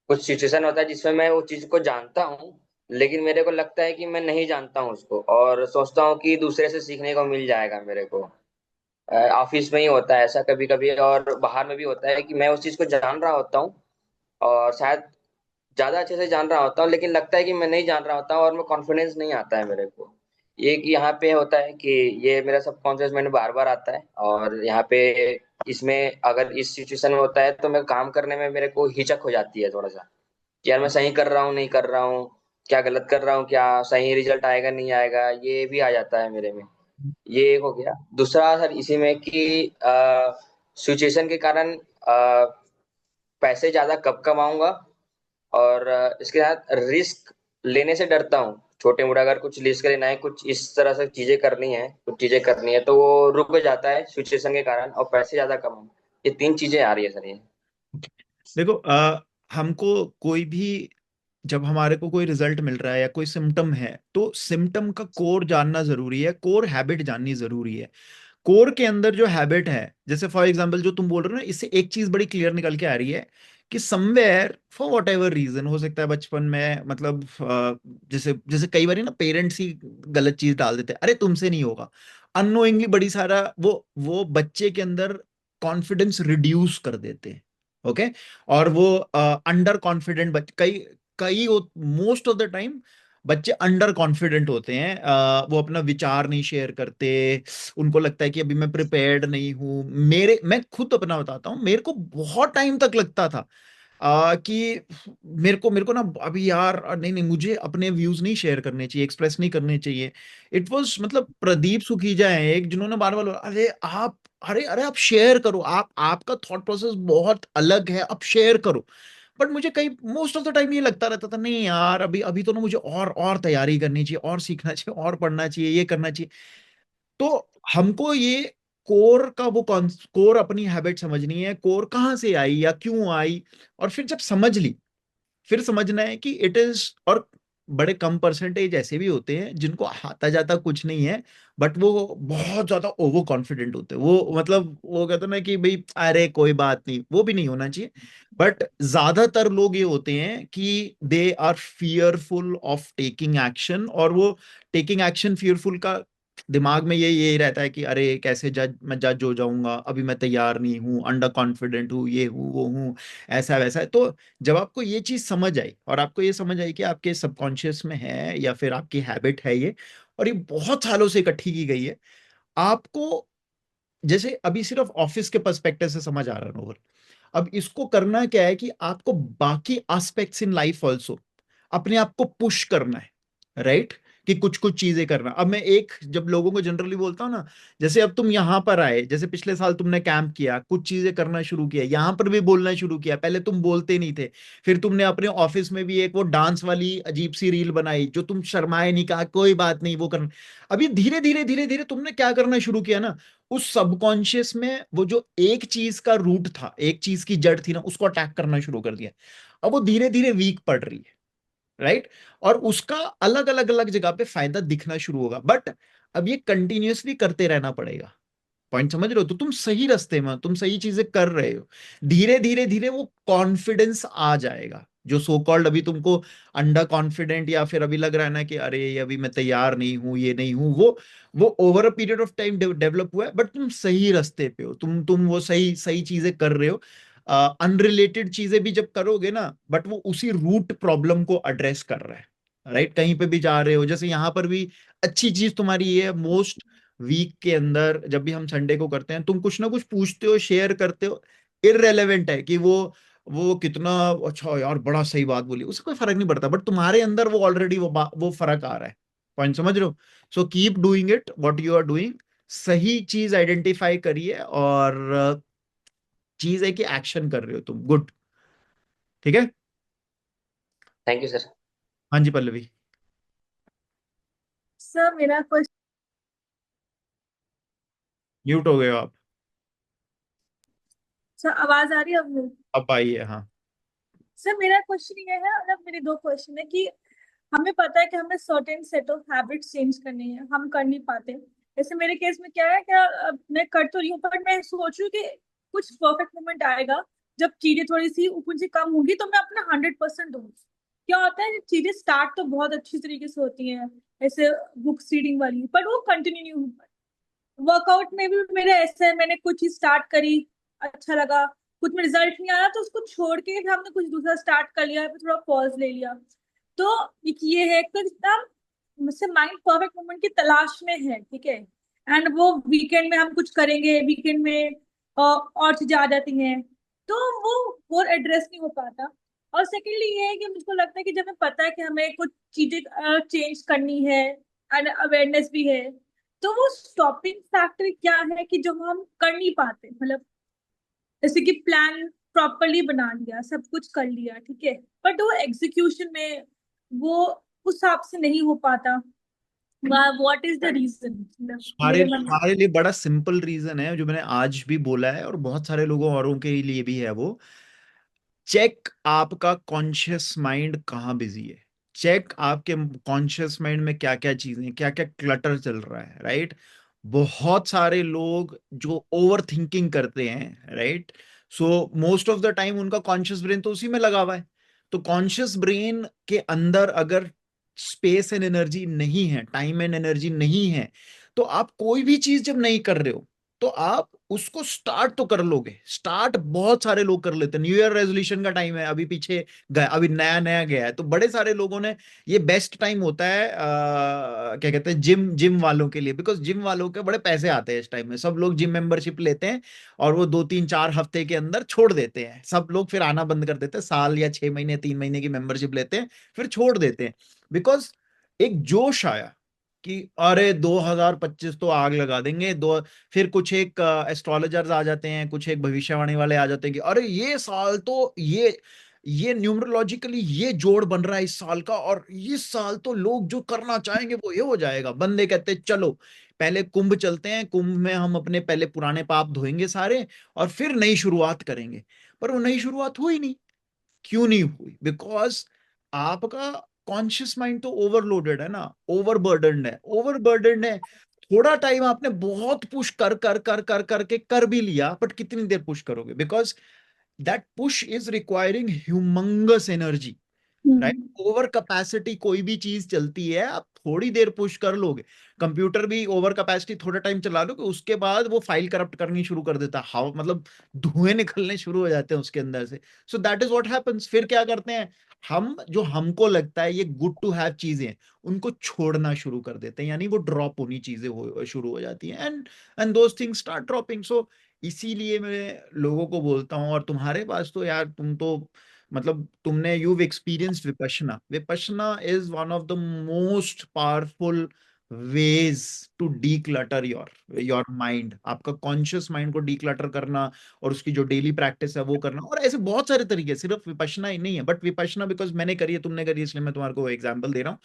कुछ सिचुएशन होता है जिसमें मैं वो चीज को जानता हूँ, लेकिन मेरे को लगता है कि मैं नहीं जानता हूँ उसको, और सोचता हूँ कि दूसरे से सीखने को मिल जाएगा मेरे को। ऑफिस में ही होता है ऐसा कभी कभी, और बाहर में भी होता है कि मैं उस चीज को जान रहा होता हूँ और शायद ज्यादा अच्छे से जान रहा होता हूँ, लेकिन लगता है कि मैं नहीं जान रहा होता हूँ और मैं कॉन्फिडेंस नहीं आता है मेरे को। ये कि यहाँ पे होता है कि ये मेरा सबकॉन्शियस माइंड बार बार आता है, और यहाँ पे इसमें अगर इस सिचुएशन में होता है तो मैं काम करने में मेरे को हिचक हो जाती है थोड़ा सा, कि यार मैं सही कर रहा हूँ नहीं कर रहा हूँ, क्या गलत कर रहा हूँ, क्या सही रिजल्ट आएगा नहीं आएगा, ये भी आ जाता है मेरे में। ये एक हो गया। दूसरा सर इसी में कि सिचुएशन के कारण पैसे ज्यादा कब कमाऊंगा, और इसके साथ रिस्क लेने से डरता हूँ। छोटे मोटे अगर कुछ लिस्ट लेना है, कुछ इस तरह से चीजें करनी है, कुछ चीजें करनी है, तो वो रुक जाता है सिचुएशन के कारण, और पैसे ज्यादा कमाऊं। ये तीन चीजें आ रही है सर ये। देखो हमको कोई भी, जब हमारे को कोई रिजल्ट मिल रहा है या कोई सिम्टम है, तो सिम्टम का कोर जानना जरूरी है, कोर हैबिट जाननी जरूरी है। कोर के अंदर जो हैबिट है, जैसे फॉर एग्जांपल जो तुम बोल रहे हो ना, इससे एक चीज बड़ी क्लियर निकल के आ रही है कि somewhere for whatever reason, हो सकता है बचपन में मतलब जैसे जैसे कई बार ना पेरेंट्स ही गलत चीज डाल देते हैं, अरे तुमसे नहीं होगा, अननोइंगली बड़ी सारा वो बच्चे के अंदर कॉन्फिडेंस रिड्यूस कर देते हैं। ओके। और वो अंडर कॉन्फिडेंट, कई कई मोस्ट ऑफ द टाइम बच्चे अंडर कॉन्फिडेंट होते हैं। वो अपना विचार नहीं शेयर करते, उनको लगता है कि अभी मैं प्रिपेयर्ड नहीं हूं। मैं खुद अपना बताता हूँ, मेरे को बहुत टाइम तक लगता था कि मेरे को ना अभी यार नहीं नहीं, मुझे अपने व्यूज नहीं शेयर करने चाहिए, एक्सप्रेस नहीं करने चाहिए। इट वाज मतलब प्रदीप सुखीजा है एक, जिन्होंने बार बार बोला, अरे आप, अरे अरे आप शेयर करो, आपका थॉट प्रोसेस बहुत अलग है, आप शेयर करो। बट मुझे कई मोस्ट ऑफ द टाइम ये लगता रहता था, नहीं यार अभी अभी तो ना मुझे और तैयारी करनी चाहिए, और सीखना चाहिए, और पढ़ना चाहिए, ये करना चाहिए। तो हमको ये कोर का वो कोर अपनी हैबिट समझनी है, कोर कहाँ से आई या क्यों आई। और फिर जब समझ ली, फिर समझना है कि इट इज, और बड़े कम परसेंटेज ऐसे भी होते हैं जिनको आता जाता कुछ नहीं है, बट वो बहुत ज्यादा ओवर कॉन्फिडेंट होते हैं। वो मतलब वो कहते हैं ना कि भाई अरे कोई बात नहीं, वो भी नहीं होना चाहिए। बट ज्यादातर लोग ये होते हैं कि they are fearful of taking action, और वो टेकिंग एक्शन फियरफुल का दिमाग में यही रहता है कि अरे कैसे मैं जज हो जाऊंगा, अभी मैं तैयार नहीं हूँ, अंडर कॉन्फिडेंट हूँ, ये हूँ वो हूँ, ऐसा वैसा है। तो जब आपको ये चीज समझ आई, और आपको ये समझ आई कि आपके सबकॉन्शियस में है या फिर आपकी हैबिट है ये, और ये बहुत सालों से इकट्ठी की गई है, आपको जैसे अभी सिर्फ ऑफिस के पर्सपेक्टिव से समझ आ रहा है नोबल, अब इसको करना क्या है कि आपको बाकी एस्पेक्ट्स इन लाइफ ऑल्सो अपने आप को पुश करना है, राइट? कि कुछ कुछ चीजें करना। अब मैं एक जब लोगों को जनरली बोलता हूँ ना, जैसे अब तुम यहाँ पर आए, जैसे पिछले साल तुमने कैंप किया, कुछ चीजें करना शुरू किया, यहाँ पर भी बोलना शुरू किया, पहले तुम बोलते नहीं थे, फिर तुमने अपने ऑफिस में भी एक वो डांस वाली अजीब सी रील बनाई जो तुम शर्माए नहीं, कहा कोई बात नहीं वो करना। अभी धीरे धीरे धीरे धीरे तुमने क्या करना शुरू किया ना, उस सबकॉन्शियस में वो जो एक चीज का रूट था, एक चीज की जड़ थी ना, उसको अटैक करना शुरू कर दिया। अब वो धीरे धीरे वीक पड़ रही है, राइट? और उसका अलग अलग अलग जगह पे फायदा दिखना शुरू होगा, बट अब ये कंटिन्यूअसली करते रहना पड़ेगा। पॉइंट समझ रहे हो? तो तुम सही रास्ते में हो, तुम सही चीजें कर रहे हो। धीरे धीरे धीरे वो कॉन्फिडेंस आ जाएगा, जो सो कॉल्ड अभी तुमको अंडर कॉन्फिडेंट या फिर अभी लग रहा है ना कि अरे ये अभी मैं तैयार नहीं हूं, ये नहीं हूं, वो over a period of time develop हुआ है, बट तुम सही रास्ते पे हो, तुम वो सही सही चीजें कर रहे हो। अनरिलेटेड चीजें भी जब करोगे ना, बट वो उसी रूट प्रॉब्लम को एड्रेस कर रहा है, राइट? कहीं पे भी जा रहे हो, जैसे यहाँ पर भी अच्छी चीज तुम्हारी ये है, मोस्ट वीक के अंदर जब भी हम संडे को करते हैं, तुम कुछ ना कुछ पूछते हो, शेयर करते हो। इररेलेवेंट है कि वो कितना अच्छा यार, बड़ा सही बात बोली, उससे कोई फर्क नहीं पड़ता, बट तुम्हारे अंदर वो ऑलरेडी वो फर्क आ रहा है। पॉइंट समझ रहे हो? So keep doing it what you are doing. सही चीज आइडेंटिफाई करिए, और चीज है कि एक्शन कर रहे हो तुम, गुड। ठीक है। Thank you sir. हाँ जी पल्लवी। सर मेरा क्वेश्चन। म्यूट हो गए हो आप। सर आवाज आ रही है अब? अब आइए। हाँ। सर मेरा क्वेश्चन ये है, मतलब मेरे दो क्वेश्चन है कि हमें पता है कि हमें certain set of habits change करनी है, हम कर नहीं पाते। जैसे मेरे केस में क्या है, क्या मैं कर तो रही हूँ, पर मैं सोच रही हूँ कि कुछ परफेक्ट मोमेंट आएगा जब चीजें थोड़ी सी ऊपर से कम होगी, तो मैं अपना 100% दूंगी। क्या होता है, चीजें स्टार्ट तो बहुत अच्छी तरीके से होती हैं, ऐसे बुक्स रीडिंग वाली, पर वो कंटिन्यू नहीं हो पाती। वर्कआउट में भी मेरा ऐसा है, मैंने कुछ चीज स्टार्ट करी, अच्छा लगा, कुछ में रिजल्ट नहीं आया तो उसको छोड़ के फिर हमने कुछ दूसरा स्टार्ट कर लिया, फिर थोड़ा पॉज ले लिया। तो एक ये है कि जितना मुझसे माइंड परफेक्ट मोमेंट की तलाश में है, ठीक है, एंड वो वीकेंड में हम कुछ करेंगे, वीकेंड में और चीजें आ जाती हैं, तो वो एड्रेस नहीं हो पाता। और सेकेंडली ये है कि मुझको लगता है कि जब हमें पता है कि हमें कुछ चीजें चेंज करनी है एंड अवेयरनेस भी है, तो वो स्टॉपिंग फैक्टर क्या है कि जो हम कर नहीं पाते, मतलब जैसे कि प्लान प्रॉपरली बना लिया, सब कुछ कर लिया, ठीक है, बट वो एग्जीक्यूशन में वो उस हिसाब से नहीं हो पाता। What is the reason? हमारे मेरे मन में। हमारे लिए बड़ा सिंपल रीजन है, जो मैंने आज भी बोला है और बहुत सारे लोगों औरों के लिए भी है, वो चेक आपका कॉन्शियस माइंड कहाँ बिजी है। चेक आपके कॉन्शियस माइंड में क्या क्या चीजें, क्या क्या क्लटर चल रहा है, राइट? बहुत सारे लोग जो ओवर थिंकिंग करते हैं, right, so most of the time उनका कॉन्शियस ब्रेन तो उसी में लगा हुआ है। तो कॉन्शियस ब्रेन के अंदर अगर स्पेस एंड एनर्जी नहीं है, टाइम एंड एनर्जी नहीं है, तो आप कोई भी चीज जब नहीं कर रहे हो, तो आप उसको स्टार्ट तो कर लोगे। स्टार्ट बहुत सारे लोग कर लेते हैं, न्यू ईयर रेजोल्यूशन का टाइम है, अभी पीछे गया, अभी नया नया गया है, तो बड़े सारे लोगों ने, ये बेस्ट टाइम होता है क्या कहते हैं, जिम जिम वालों के लिए, बिकॉज जिम वालों के बड़े पैसे आते हैं इस टाइम में, सब लोग जिम मेंबरशिप लेते हैं और वो 2 3 4 हफ्ते के अंदर छोड़ देते हैं, सब लोग फिर आना बंद कर देते हैं, साल या 6 महीने 3 महीने की मेंबरशिप लेते हैं, फिर छोड़ देते हैं, बिकॉज एक जोश आया कि अरे 2025 तो आग लगा देंगे दो। फिर कुछ एक एस्ट्रोलॉजर्स आ जाते हैं, कुछ एक भविष्यवाणी वाले आ जाते हैं कि अरे ये साल तो ये न्यूमरोलॉजिकली ये जोड़ बन रहा है इस साल का, और इस साल तो लोग जो करना चाहेंगे वो ये हो जाएगा। बंदे कहते हैं चलो पहले कुंभ चलते हैं, कुंभ में हम अपने पहले पुराने पाप धोएंगे सारे और फिर नई शुरुआत करेंगे। पर वो नई शुरुआत हुई नहीं। क्यों नहीं हुई? बिकॉज आपका कॉन्शियस माइंड तो ओवरलोडेड है ना, ओवरबर्डनड है, ओवरबर्डनड है। थोड़ा टाइम आपने बहुत पुश कर कर कर कर करके कर भी लिया, बट कितनी देर पुश करोगे? Because that push is requiring humongous energy, right? Over capacity कोई भी चीज चलती है, आप थोड़ी देर पुश कर लोगे। कंप्यूटर भी ओवर कैपेसिटी थोड़ा टाइम चला लोगे, उसके बाद वो फाइल करप्ट करनी शुरू कर देता है, हवा मतलब धुएं निकलने शुरू हो जाते हैं उसके अंदर से। So that is what happens. फिर क्या करते हैं हम, जो हमको लगता है ये गुड टू हैव चीजें, उनको छोड़ना शुरू कर देते हैं, यानी वो ड्रॉप होनी चीजें शुरू हो जाती हैं, and those things start dropping. So इसीलिए मैं लोगों को बोलता हूँ, और तुम्हारे पास तो यार, तुम तो मतलब तुमने you've experienced Vipassana. Vipassana is one of the most powerful ways to declutter your mind. आपका conscious mind को declutter करना और उसकी जो डेली प्रैक्टिस है वो करना, और ऐसे बहुत सारे तरीके, सिर्फ विपश्यना ही नहीं है, बट विपश्यना बिकॉज मैंने करी है, तुमने करी है, इसलिए मैं तुम्हारे को एग्जांपल दे रहा हूँ.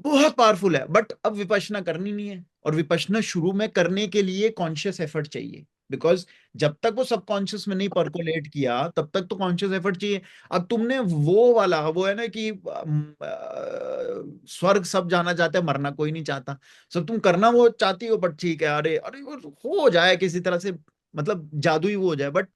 बहुत पावरफुल है, बट अब विपश्यना करनी नहीं है. और विपश्यना शुरू में करने के लिए कॉन्शियस एफर्ट चाहिए, बिकॉज जब तक वो सबकॉन्शियस में नहीं परकोलेट किया तब तक तो कॉन्शियस एफर्ट चाहिए. अब तुमने वो वाला, वो है ना कि स्वर्ग सब जाना चाहते हैं, मरना कोई नहीं चाहता. सब तुम करना वो चाहती हो, बट ठीक है, अरे अरे वो हो जाए किसी तरह से, मतलब जादू ही वो हो जाए. But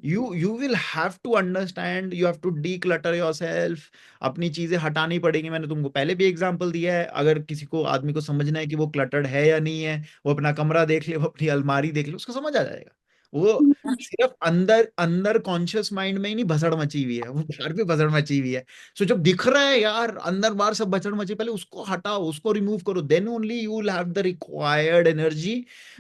you will have to understand, you have to declutter yourself. अपनी चीजें हटानी पड़ेगी. मैंने तुमको पहले भी एग्जांपल दिया है. अगर किसी को, आदमी को समझना है कि वो क्लटर्ड है या नहीं है, वो अपना कमरा देख ले, वो अपनी अलमारी देख ले, उसको समझ आ जाएगा. वो सिर्फ अंदर अंदर कॉन्शियस माइंड में ही नहीं भसड़ मची हुई है, वो बाहर भी भसड़ मची हुई है. सो जब दिख रहा है यार अंदर बाहर सब भसड़ मची, पहले उसको हटाओ, उसको रिमूव करो, then only you will have the required energy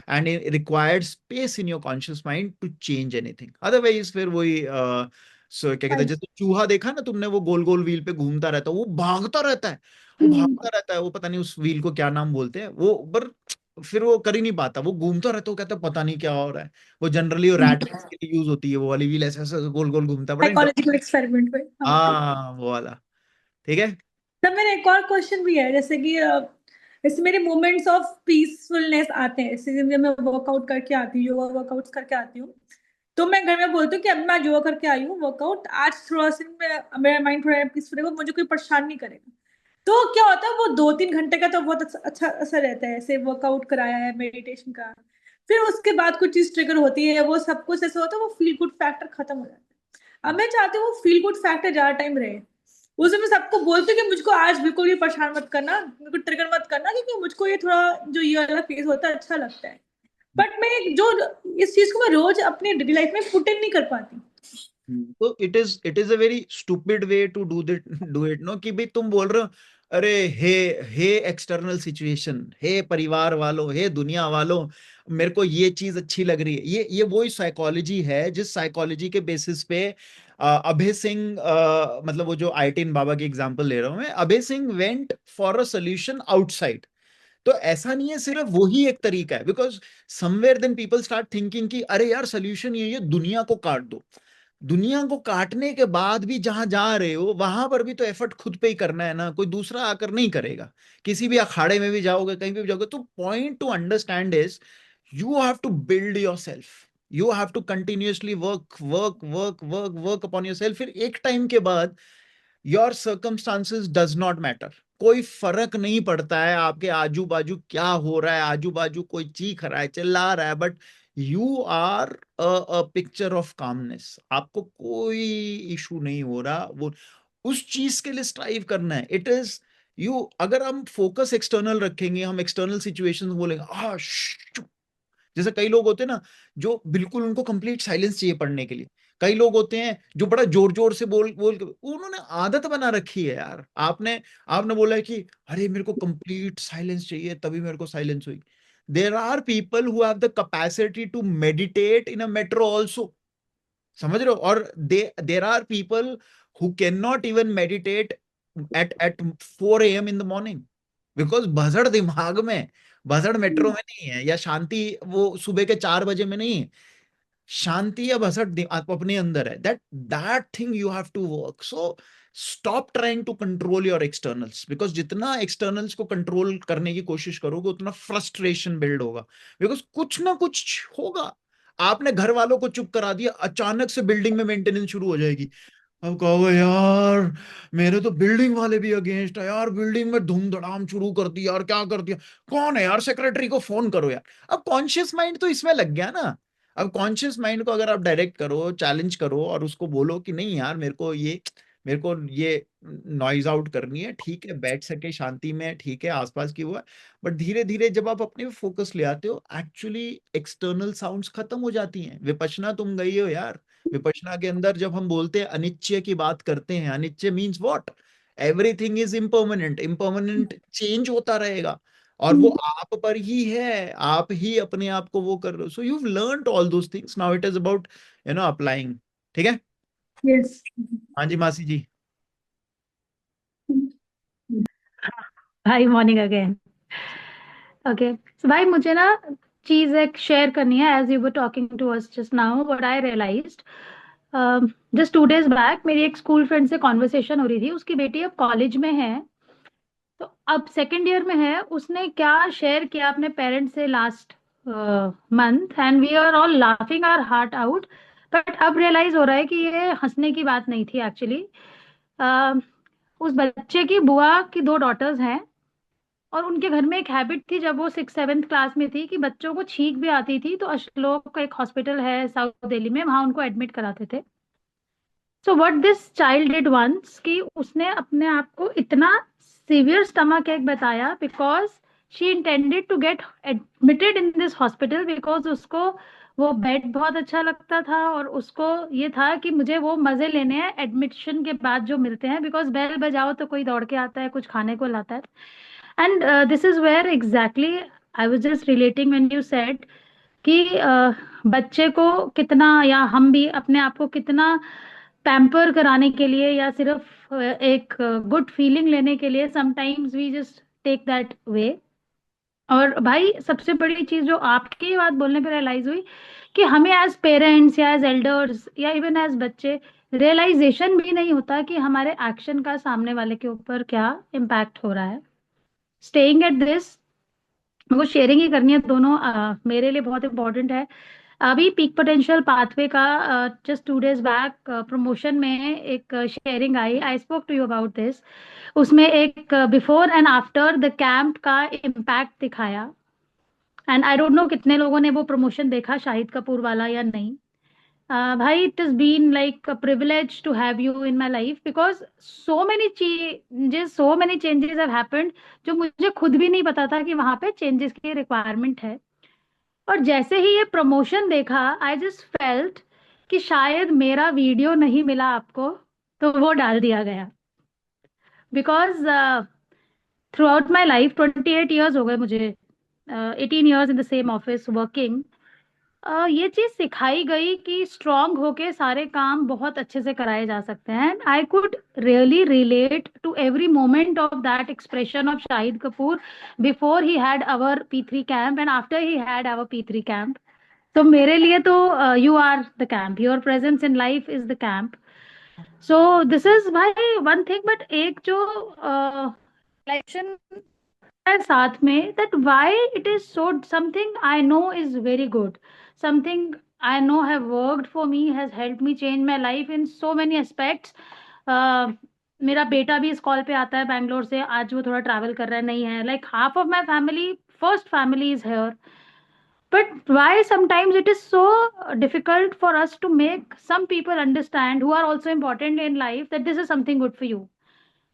and required space in your conscious mind to change anything. Otherwise फिर वही क्या कहते हैं, जैसे चूहा देखा ना तुमने, वो गोल गोल व्हील पे घूमता रहता है, वो भागता रहता है, वो भागता रहता है, वो पता नहीं उस व्हील को क्या नाम बोलते हैं वो, पर फिर वो कर ही नहीं पाता, वो घूमता रहता है, वो कहता है पता नहीं क्या हो रहा है. वो जनरली वो रैट रेस के लिए यूज होती है, वो वाली व्हील ऐसे ऐसे गोल गोल घूमता है, बड़ा साइकोलॉजिकल एक्सपेरिमेंट में। हाँ वो वाला. ठीक है. तब मेरा एक और क्वेश्चन भी है, जैसे कि जैसे मेरे मोमेंट्स ऑफ पीसफुलनेस आते हैं, जैसे जब मैं वर्कआउट करके आती हूँ, योगा वर्कआउट्स करके आती हूँ, तो मैं घर में बोलती हूँ कि अब मैं योगा करके आई हूँ वर्कआउट, आज थोड़ा सा मेरा माइंड थोड़ा पीसफुल है, मुझे कोई परेशान नहीं करेगा. तो क्या होता है, वो 2-3 घंटे का तो बहुत अच्छा असर रहता है, ऐसे वर्कआउट कराया है, मेडिटेशन का. फिर उसके बाद कुछ चीज ट्रिगर होती है, वो सब कुछ ऐसा होता है, वो फील गुड फैक्टर खत्म हो जाता है. अब मैं चाहती हूँ वो फील गुड फैक्टर ज्यादा टाइम रहे. उस समय सबको बोलती हूँ कि मुझको आज बिल्कुल भी परेशान मत करना, मेरे को ट्रिगर मत करना, क्योंकि मुझको ये थोड़ा जो ये वाला फेज होता है अच्छा लगता है. बट मैं जो इस चीज को मैं रोज अपनी डेली लाइफ में पुट इन नहीं कर पाती. तो it is a very stupid way to do it no, कि भाई तुम बोल रहे हो अरे हे एक्सटर्नल सिचुएशन, हे परिवार वालों, हे दुनिया वालों, मेरे को ये चीज अच्छी लग रही है. ये वही साइकोलॉजी है जिस साइकोलॉजी के बेसिस पे अभय सिंह, मतलब वो जो आईटीन बाबा की एग्जांपल ले रहा हूं मैं, Abhay Singh went for a solution outside. तो ऐसा नहीं है सिर्फ वही एक तरीका है, because somewhere then people start thinking कि अरे यार सोल्यूशन ये है, दुनिया को काट दो. दुनिया को काटने के बाद भी जहां जा रहे हो वहां पर भी तो एफर्ट खुद पे ही करना है ना, कोई दूसरा आकर नहीं करेगा. किसी भी अखाड़े में भी जाओगे, कहीं भी जाओगे, तो point to understand is you have to build yourself. You have to continuously work work work work work upon yourself. फिर एक टाइम के बाद your circumstances does not matter. कोई फर्क नहीं पड़ता है आपके आजू बाजू क्या हो रहा है, आजू बाजू कोई चीख रहा है, चिल्ला रहा है, but you are a picture of calmness. आपको कोई इशू नहीं हो रहा. वो उस चीज के लिए स्ट्राइव करना है. It is you. अगर हम फोकस एक्सटर्नल रखेंगे, हम एक्सटर्नल सिचुएशंस बोलेंगे जैसे कई लोग होते हैं ना जो बिल्कुल उनको कंप्लीट साइलेंस चाहिए पढ़ने के लिए. कई लोग होते हैं जो बड़ा जोर जोर से बोल बोल के, उन्होंने आदत बना रखी है यार. आपने आपने बोला है कि अरे मेरे को कंप्लीट साइलेंस चाहिए तभी मेरे को साइलेंस हुई. There are people who have the capacity to meditate in a metro also. समझ रहे हो? और there are people who can not even meditate at 4 AM in the morning, because भसड़ दिमाग में, भसड़ मेट्रो में नहीं है, या शांति वो सुबह के 4 बजे में नहीं है. शांति या भसड़ अपने अंदर है. That thing you have to work. So stop trying to control your externals, because जितना एक्सटर्नल्स को कंट्रोल करने की कोशिश करोगे उतना फ्रस्ट्रेशन बिल्ड होगा, बिकॉज कुछ ना कुछ होगा. आपने घर वालों को चुप करा दिया, अचानक से बिल्डिंग में मेंटेनेंस शुरू हो जाएगी. अब कहोगे यार मेरे तो बिल्डिंग वाले भी अगेंस्ट है यार, बिल्डिंग में धूम धड़ाम शुरू कर दी यार, क्या कर दिया, कौन है यार, सेक्रेटरी को फोन करो यार. अब कॉन्शियस माइंड तो इसमें लग गया ना. अब कॉन्शियस माइंड को अगर आप डायरेक्ट करो, चैलेंज करो, और उसको बोलो कि नहीं यार मेरे को ये नॉइज आउट करनी है, ठीक है, बैठ सके शांति में, ठीक है, आसपास की वो है. बट धीरे धीरे जब आप अपने फोकस ले आते हो, एक्चुअली एक्सटर्नल साउंड्स खत्म हो जाती हैं. विपश्यना तुम गई हो यार. विपश्यना के अंदर जब हम बोलते हैं अनिश्चय की बात करते हैं, अनिश्चय means what? Everything is impermanent. Impermanent change होता रहेगा, और वो आप पर ही है. आप ही अपने आप को वो कर रहे हो. So you learned all those things. Now it is about applying. ठीक है. यस। हाँ जी मासी जी। Hi, morning again. Okay, so भाई मुझे ना चीज एक शेयर करनी है। As you were talking to us just now, what I realised, just 2 days back मेरी एक स्कूल फ्रेंड से कॉन्वर्सेशन हो रही थी। उसकी बेटी अब कॉलेज में है, तो अब सेकेंड ईयर में है। उसने क्या शेयर किया अपने पेरेंट्स से last month, and we are all laughing our heart out. But अब रियलाइज हो रहा है कि ये हंसने की बात नहीं थी एक्चुअली। उस बच्चे की बुआ की 2 daughters हैं, और उनके घर में एक हैबिट थी जब वो 6th-7th क्लास में थी कि बच्चों को छींक भी आती थी तो अशलोक का एक हॉस्पिटल है साउथ दिल्ली में, वहां उनको एडमिट कराते थे। So what this child did once, कि उसने अपने आप को इतना सीवियर स्टमक एक बताया because she intended to get admitted in this hospital, because उसको वो बेड बहुत अच्छा लगता था और उसको ये था कि मुझे वो मजे लेने हैं एडमिशन के बाद जो मिलते हैं, बिकॉज बेल बजाओ तो कोई दौड़ के आता है, कुछ खाने को लाता है। And this is where exactly I was just relating when you said कि बच्चे को कितना, या हम भी अपने आप को कितना पैम्पर कराने के लिए या सिर्फ एक गुड फीलिंग लेने के लिए sometimes we just take that way. और भाई सबसे बड़ी चीज जो आपकी बात बोलने पे रियलाइज हुई कि हमें एज पेरेंट्स या एज एल्डर्स या इवन एज बच्चे रियलाइजेशन भी नहीं होता कि हमारे एक्शन का सामने वाले के ऊपर क्या इम्पैक्ट हो रहा है। स्टेइंग एट दिस, वो शेयरिंग ही करनी है दोनों, मेरे लिए बहुत इंपॉर्टेंट है। अभी पीक पोटेंशियल पाथवे का जस्ट 2 days बैक प्रमोशन में एक शेयरिंग आई, I spoke to you about this. उसमें एक before and after the camp का इम्पैक्ट दिखाया। एंड आई डोंट नो कितने लोगों ने वो प्रमोशन देखा, शाहिद कपूर वाला या नहीं। भाई it is been like a privilege to have you in my life, because so many changes have happened जो मुझे खुद भी नहीं पता था कि वहां पे चेंजेस की रिक्वायरमेंट है। और जैसे ही ये प्रमोशन देखा, आई जस्ट फेल्ट कि शायद मेरा वीडियो नहीं मिला आपको, तो वो डाल दिया गया। Because through out my life 28 years हो गए मुझे, 18 years in the same office working. ये चीज सिखाई गई कि स्ट्रांग होके सारे काम बहुत अच्छे से कराए जा सकते हैं। I could really relate to every moment of that expression of Shahid Kapoor before he had our P3 camp and after he had our P3 camp. तो मेरे लिए तो you are the camp, your presence in life is the camp. So this is my one thing. But एक जो इलेक्शन है साथ में, that why it is so, something I know is very good, something I know have worked for me, has helped me change my life in so many aspects. मेरा बेटा भी इस कॉल पे आता है बैंगलोर से, आज वो थोड़ा ट्रैवल कर रहा है, नहीं है, like half of my family, first family is here. But why sometimes it is so difficult for us to make some people understand who are also important in life that this is something good for you?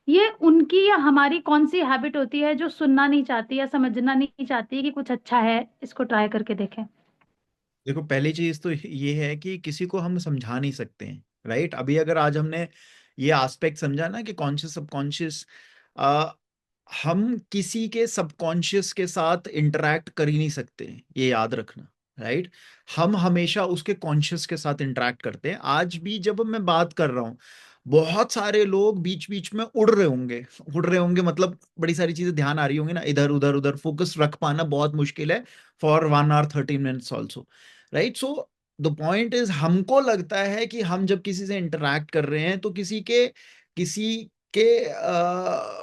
ये उनकी या हमारी कौन सी हैबिट होती है जो सुनना नहीं चाहती या समझना नहीं चाहती कि कुछ अच्छा है, इसको ट्राई करके देखें? देखो पहली चीज तो ये है कि किसी को हम समझा नहीं सकते हैं, राइट। अभी अगर आज हमने ये एस्पेक्ट समझा ना कि कॉन्शियस सबकॉन्शियस, हम किसी के सबकॉन्शियस के साथ इंटरेक्ट कर ही नहीं सकते, ये याद रखना, राइट। हम हमेशा उसके कॉन्शियस के साथ इंटरेक्ट करते हैं। आज भी जब मैं बात कर रहा हूँ, बहुत सारे लोग बीच बीच में उड़ रहे होंगे, मतलब बड़ी सारी चीजें ध्यान आ रही होंगी ना, इधर उधर उधर फोकस रख पाना बहुत मुश्किल है for 1 hour 13 minutes also, right. So the point is, हमको लगता है कि हम जब किसी से इंटरेक्ट कर रहे हैं तो किसी के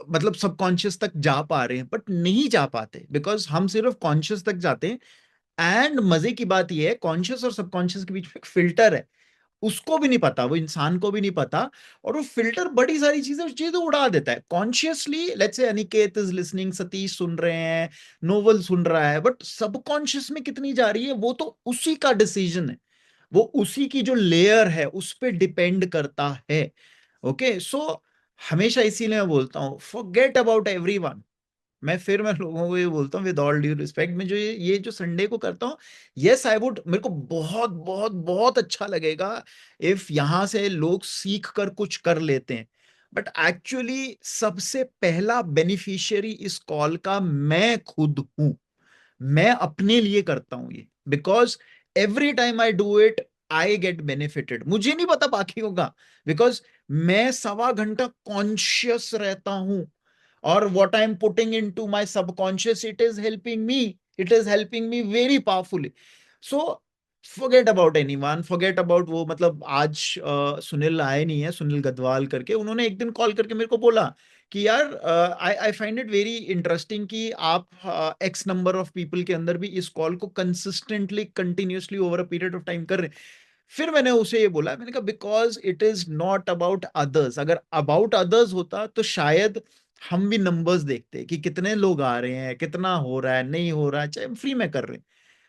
मतलब सबकॉन्शियस तक जा पा रहे हैं, बट नहीं जा पाते, बिकॉज हम सिर्फ कॉन्शियस तक जाते हैं। एंड मजे की बात यह है, कॉन्शियस और सबकॉन्शियस के बीच में एक फिल्टर है, उसको भी नहीं पता, वो इंसान को भी नहीं पता, और वो फिल्टर बड़ी सारी चीजें उड़ा देता है। Consciously let's say Aniket is listening, Satish सुन रहे हैं, नोवल सुन रहा है, बट सबकॉन्शियस में कितनी जा रही है वो तो उसी का डिसीजन है, वो उसी की जो लेयर है उस पर डिपेंड करता है। ओके, सो हमेशा इसीलिए मैं बोलता हूँ फॉरगेट अबाउट एवरीवन। मैं लोगों को ये बोलता हूँ विद ऑल ड्यू रिस्पेक्ट, मैं जो ये जो संडे को करता हूँ, यस आई वुड, मेरे को बहुत बहुत बहुत अच्छा लगेगा इफ यहाँ से लोग सीख कर कुछ कर लेते हैं। बट एक्चुअली सबसे पहला बेनिफिशियरी इस कॉल का मैं खुद हूं, मैं अपने लिए करता हूं ये, because every time I do it I get benefited, मुझे नहीं पता बाकियों का, बिकॉज मैं 1.25 घंटा कॉन्शियस रहता हूं, और what I'm putting into my subconscious, it is helping me, it is helping me very powerfully. So forget about anyone, forget about वो, मतलब आज सुनील आए नहीं है, सुनील गदवाल करके, उन्होंने एक दिन कॉल करके मेरे को बोला कि यार I find it very interesting कि आप एक्स नंबर ऑफ पीपल के अंदर भी इस कॉल को consistently continuously over a period of time कर रहे हैं। फिर मैंने उसे ये बोला, मैंने कहा because it is not about others, अगर अबाउट अदर्स होता तो शायद हम भी नंबर्स देखते कि कितने लोग आ रहे हैं, कितना हो रहा है, नहीं हो रहा है, चाहे फ्री में कर रहे हैं।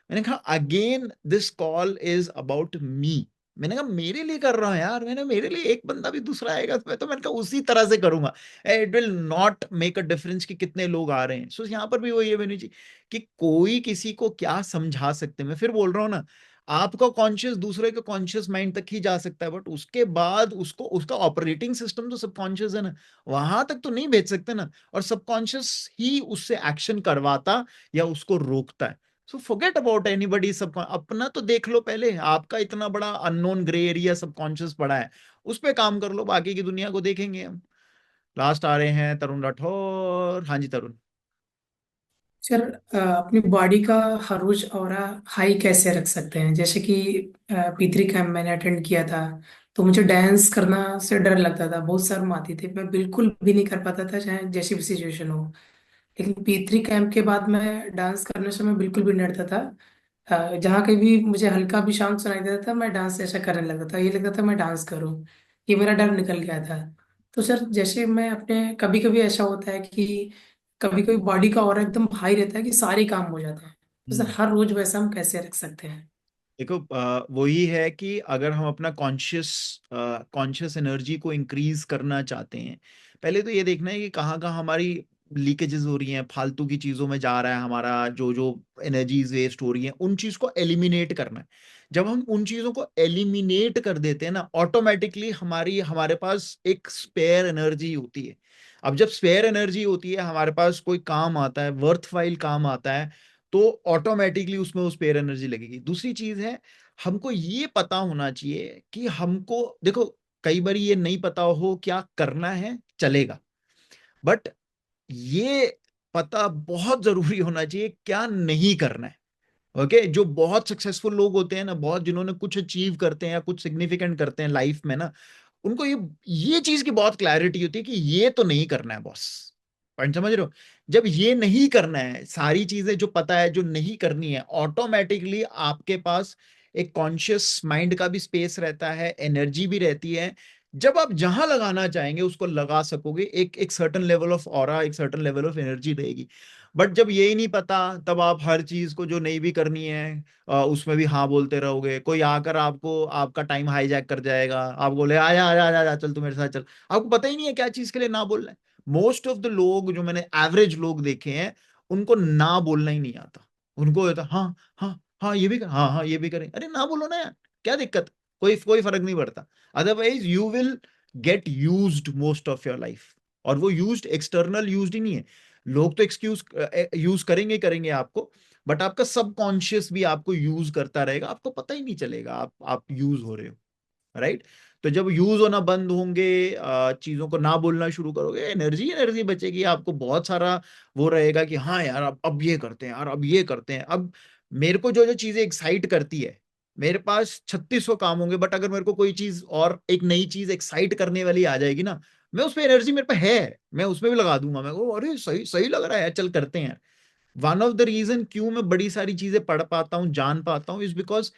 मैंने कहा again this call is about me. मैंने कहा मेरे लिए कर रहा हूं यार, मैंने मेरे लिए एक बंदा भी दूसरा आएगा तो मैंने कहा उसी तरह से करूंगा। It will not make a difference कि कितने लोग आ रहे हैं। सो यहाँ पर भी वो ये बनी चाहिए कि कोई किसी को क्या समझा सकते हैं। मैं फिर बोल रहा हूँ ना, आपका कॉन्शियस दूसरे के कॉन्शियस माइंड तक ही जा सकता है, बट उसके बाद उसको, उसका ऑपरेटिंग सिस्टम तो सबकॉन्शियस है ना, वहां तक तो नहीं भेज सकते ना, और सबकॉन्शियस ही उससे एक्शन करवाता या उसको रोकता है। सो फॉरगेट अबाउट एनीबडी, सब अपना तो देख लो पहले, आपका इतना बड़ा अननोन ग्रे एरिया सबकॉन्शियस पड़ा है, उस पर काम कर लो, बाकी की दुनिया को देखेंगे हम। लास्ट आ रहे हैं तरुण राठौर। हाँ जी तरुण। सर, अपनी बॉडी का हर रोज ऑरा हाई कैसे रख सकते हैं? जैसे कि P3 कैंप मैंने अटेंड किया था, तो मुझे डांस करना से डर लगता था, बहुत शर्म आती थी, मैं बिल्कुल भी नहीं कर पाता था चाहे जैसी भी सिचुएशन हो। लेकिन P3 कैंप के बाद मैं डांस करने से मैं बिल्कुल भी नहीं डरता था। जहाँ कहीं भी मुझे हल्का भी साउंड सुनाई देता था, मैं डांस ऐसा करने लगता था, ये लगता था मैं डांस करूँ। ये मेरा डर निकल गया था। तो सर, जैसे मैं अपने, कभी कभी ऐसा होता है कि कभी कभी बॉडी का ऑरा एकदम हाई रहता है कि सारे काम हो जाते हैं, तो सर हर रोज वैसा हम कैसे रख सकते हैं? देखो वही है कि अगर हम अपना कॉन्शियस एनर्जी को इंक्रीज करना चाहते हैं, पहले तो ये देखना है कि कहाँ कहाँ हमारी लीकेजेस हो रही हैं, फालतू की चीजों में जा रहा है हमारा जो जो एनर्जीज वेस्ट हो रही हैं, उन चीज को एलिमिनेट करना है। जब हम उन चीजों को एलिमिनेट कर देते हैं ना, ऑटोमेटिकली हमारे पास एक स्पेयर एनर्जी होती है। अब जब स्पेयर एनर्जी होती है, हमारे पास कोई काम आता है, वर्थवाइल काम आता है, तो ऑटोमेटिकली उसमें उस पेयर एनर्जी लगेगी। दूसरी चीज है, हमको ये पता होना चाहिए कि हमको, देखो कई बार ये नहीं पता हो क्या करना है, चलेगा, बट ये पता बहुत जरूरी होना चाहिए क्या नहीं करना है। ओके जो बहुत सक्सेसफुल लोग होते हैं ना, बहुत जिन्होंने कुछ अचीव करते हैं या कुछ सिग्निफिकेंट करते हैं लाइफ में ना, उनको ये चीज की बहुत क्लैरिटी होती है कि ये तो नहीं करना है बॉस। पॉइंट समझ रहे हो? जब ये नहीं करना है, सारी चीजें जो पता है जो नहीं करनी है, ऑटोमेटिकली आपके पास एक कॉन्शियस माइंड का भी स्पेस रहता है, एनर्जी भी रहती है। जब आप जहां लगाना चाहेंगे उसको लगा सकोगे, एक एक सर्टन लेवल ऑफ ऑरा, एक सर्टन लेवल ऑफ एनर्जी रहेगी। बट जब यही नहीं पता, तब आप हर चीज को जो नहीं भी करनी है उसमें भी हाँ बोलते रहोगे। कोई आकर आपको आपका टाइम हाईजैक कर जाएगा, आप बोले आजा आजा आजा आजा, चल तू मेरे साथ चल, आपको पता ही नहीं है क्या चीज के लिए ना बोलना है। मोस्ट ऑफ द लोग जो मैंने एवरेज लोग देखे हैं, उनको ना बोलना ही नहीं आता। उनको होता हाँ हाँ हाँ ये भी कर, हाँ हाँ ये भी करें, अरे ना बोलो ना यार, क्या दिक्कत, कोई कोई फर्क नहीं पड़ता। Otherwise you will get used most of your life. और वो यूज्ड एक्सटर्नल यूज्ड ही नहीं है, लोग तो एक्सक्यूज यूज करेंगे करेंगे आपको, बट आपका सबकॉन्शियस भी आपको यूज करता रहेगा, आपको पता ही नहीं चलेगा आप यूज हो रहे हो। राइट? तो जब यूज होना बंद होंगे, चीजों को ना बोलना शुरू करोगे, एनर्जी एनर्जी बचेगी, आपको बहुत सारा वो रहेगा कि हाँ यार अब ये करते हैं यार, अब ये करते हैं। अब मेरे को जो जो चीजें एक्साइट करती है, मेरे पास 3600 काम होंगे, बट अगर मेरे को कोई चीज और एक नई चीज एक्साइट करने वाली आ जाएगी ना, मैं उस पर एनर्जी मेरे पे है, मैं उसमें भी लगा दूंगा। मैं अरे सही सही लग रहा है, चल करते हैं। वन ऑफ द रीजन क्यों मैं बड़ी सारी चीजें पढ़ पाता हूँ, जान पाता हूँ, इज बिकॉज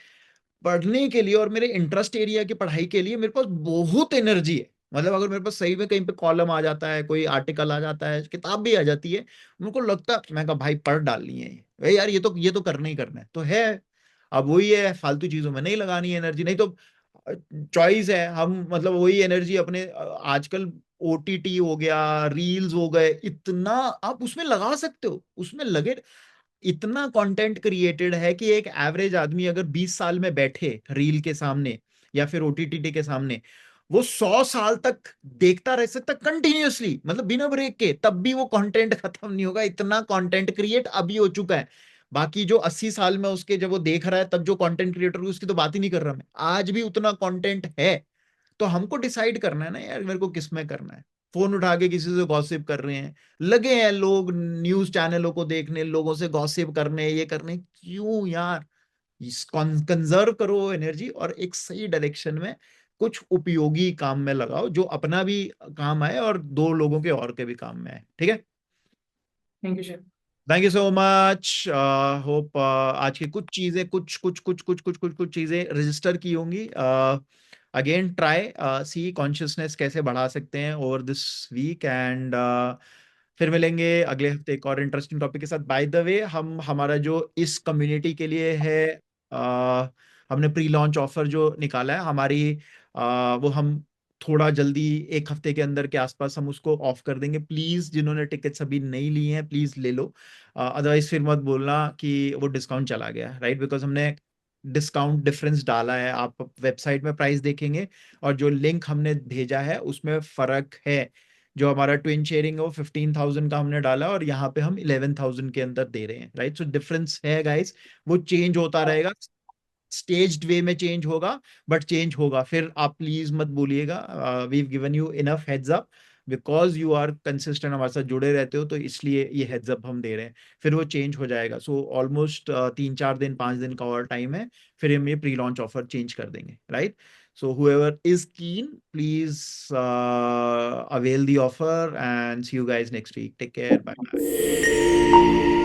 पढ़ने के लिए और मेरे इंटरेस्ट एरिया की पढ़ाई के लिए मेरे पास बहुत एनर्जी है। मतलब अगर मेरे पास सही में कहीं पे कॉलम आ जाता है, कोई आर्टिकल आ जाता है, किताब भी आ जाती है, उनको लगता है, मैं कहा भाई पढ़ डालनी है भाई यार, ये तो करना ही करना है तो है। अब वही है, फालतू चीजों में नहीं लगानी है एनर्जी, नहीं तो चॉइस है। हम मतलब वही एनर्जी अपने आजकल ओटीटी हो गया, रील्स हो गए, इतना आप उसमें लगा सकते हो, उसमें लगे। इतना कंटेंट क्रिएटेड है कि एक एवरेज आदमी अगर 20 साल में बैठे रील के सामने या फिर ओटीटी के सामने, वो 100 साल तक देखता रह सकता कंटिन्यूअसली, मतलब बिना ब्रेक के, तब भी वो कंटेंट खत्म नहीं होगा, इतना कंटेंट क्रिएट अभी हो चुका है। बाकी जो 80 साल में उसके जब वो देख रहा है तब जो कंटेंट क्रिएटर उसकी तो बात ही नहीं कर रहा मैं, आज भी उतना कंटेंट है। तो हमको डिसाइड करना है ना यार मेरे को किस में करना है। फोन उठा के किसी से गॉसिप कर रहे हैं, लगे हैं लोग न्यूज चैनलों को देखने, लोगों से गॉसिप करने, ये करने, क्यों यार। कंजर्व करो एनर्जी और एक सही डायरेक्शन में कुछ उपयोगी काम में लगाओ, जो अपना भी काम आए और दो लोगों के और के भी काम में आए। ठीक है, thank you sir. Thank you so much. Hope आज की कुछ चीजें कुछ चीजें रजिस्टर की होंगी। अगेन ट्राई सी कॉन्शियसनेस कैसे बढ़ा सकते हैं ओवर दिस वीक, एंड फिर मिलेंगे अगले हफ्ते एक और इंटरेस्टिंग टॉपिक के साथ। बाय द वे, हम हमारा जो इस कम्युनिटी के लिए है, हमने प्री लॉन्च ऑफर जो निकाला है हमारी, वो हम थोड़ा जल्दी एक हफ्ते के अंदर के आसपास हम उसको ऑफ कर देंगे। प्लीज जिन्होंने टिकट्स अभी नहीं लिए हैं प्लीज ले लो, अदरवाइज फिर मत बोलना कि वो डिस्काउंट चला गया, राइट। बिकॉज हमने डिस्काउंट डिफरेंस डाला है, आप वेबसाइट में प्राइस देखेंगे और जो लिंक हमने भेजा है उसमें फर्क है। जो हमारा ट्विन शेयरिंग है वो 15,000 का हमने डाला और यहाँ पे हम 11,000 के अंदर दे रहे हैं, राइट। सो डिफरेंस है गाइस, वो चेंज होता रहेगा, स्टेज्ड वे में चेंज होगा, बट चेंज होगा। फिर आप प्लीज मत बोलिएगा, we given you enough heads up, because you are consistent, हमारे साथ जुड़े रहते हो तो इसलिए ये हेड्स अप हम दे रहे हैं। फिर वो चेंज हो जाएगा। सो ऑलमोस्ट 3-4 दिन 5 दिन का और टाइम है, फिर हम ये प्री लॉन्च ऑफर चेंज कर देंगे, right. So whoever is keen, please avail the offer and see you guys next week. Take care. Bye bye.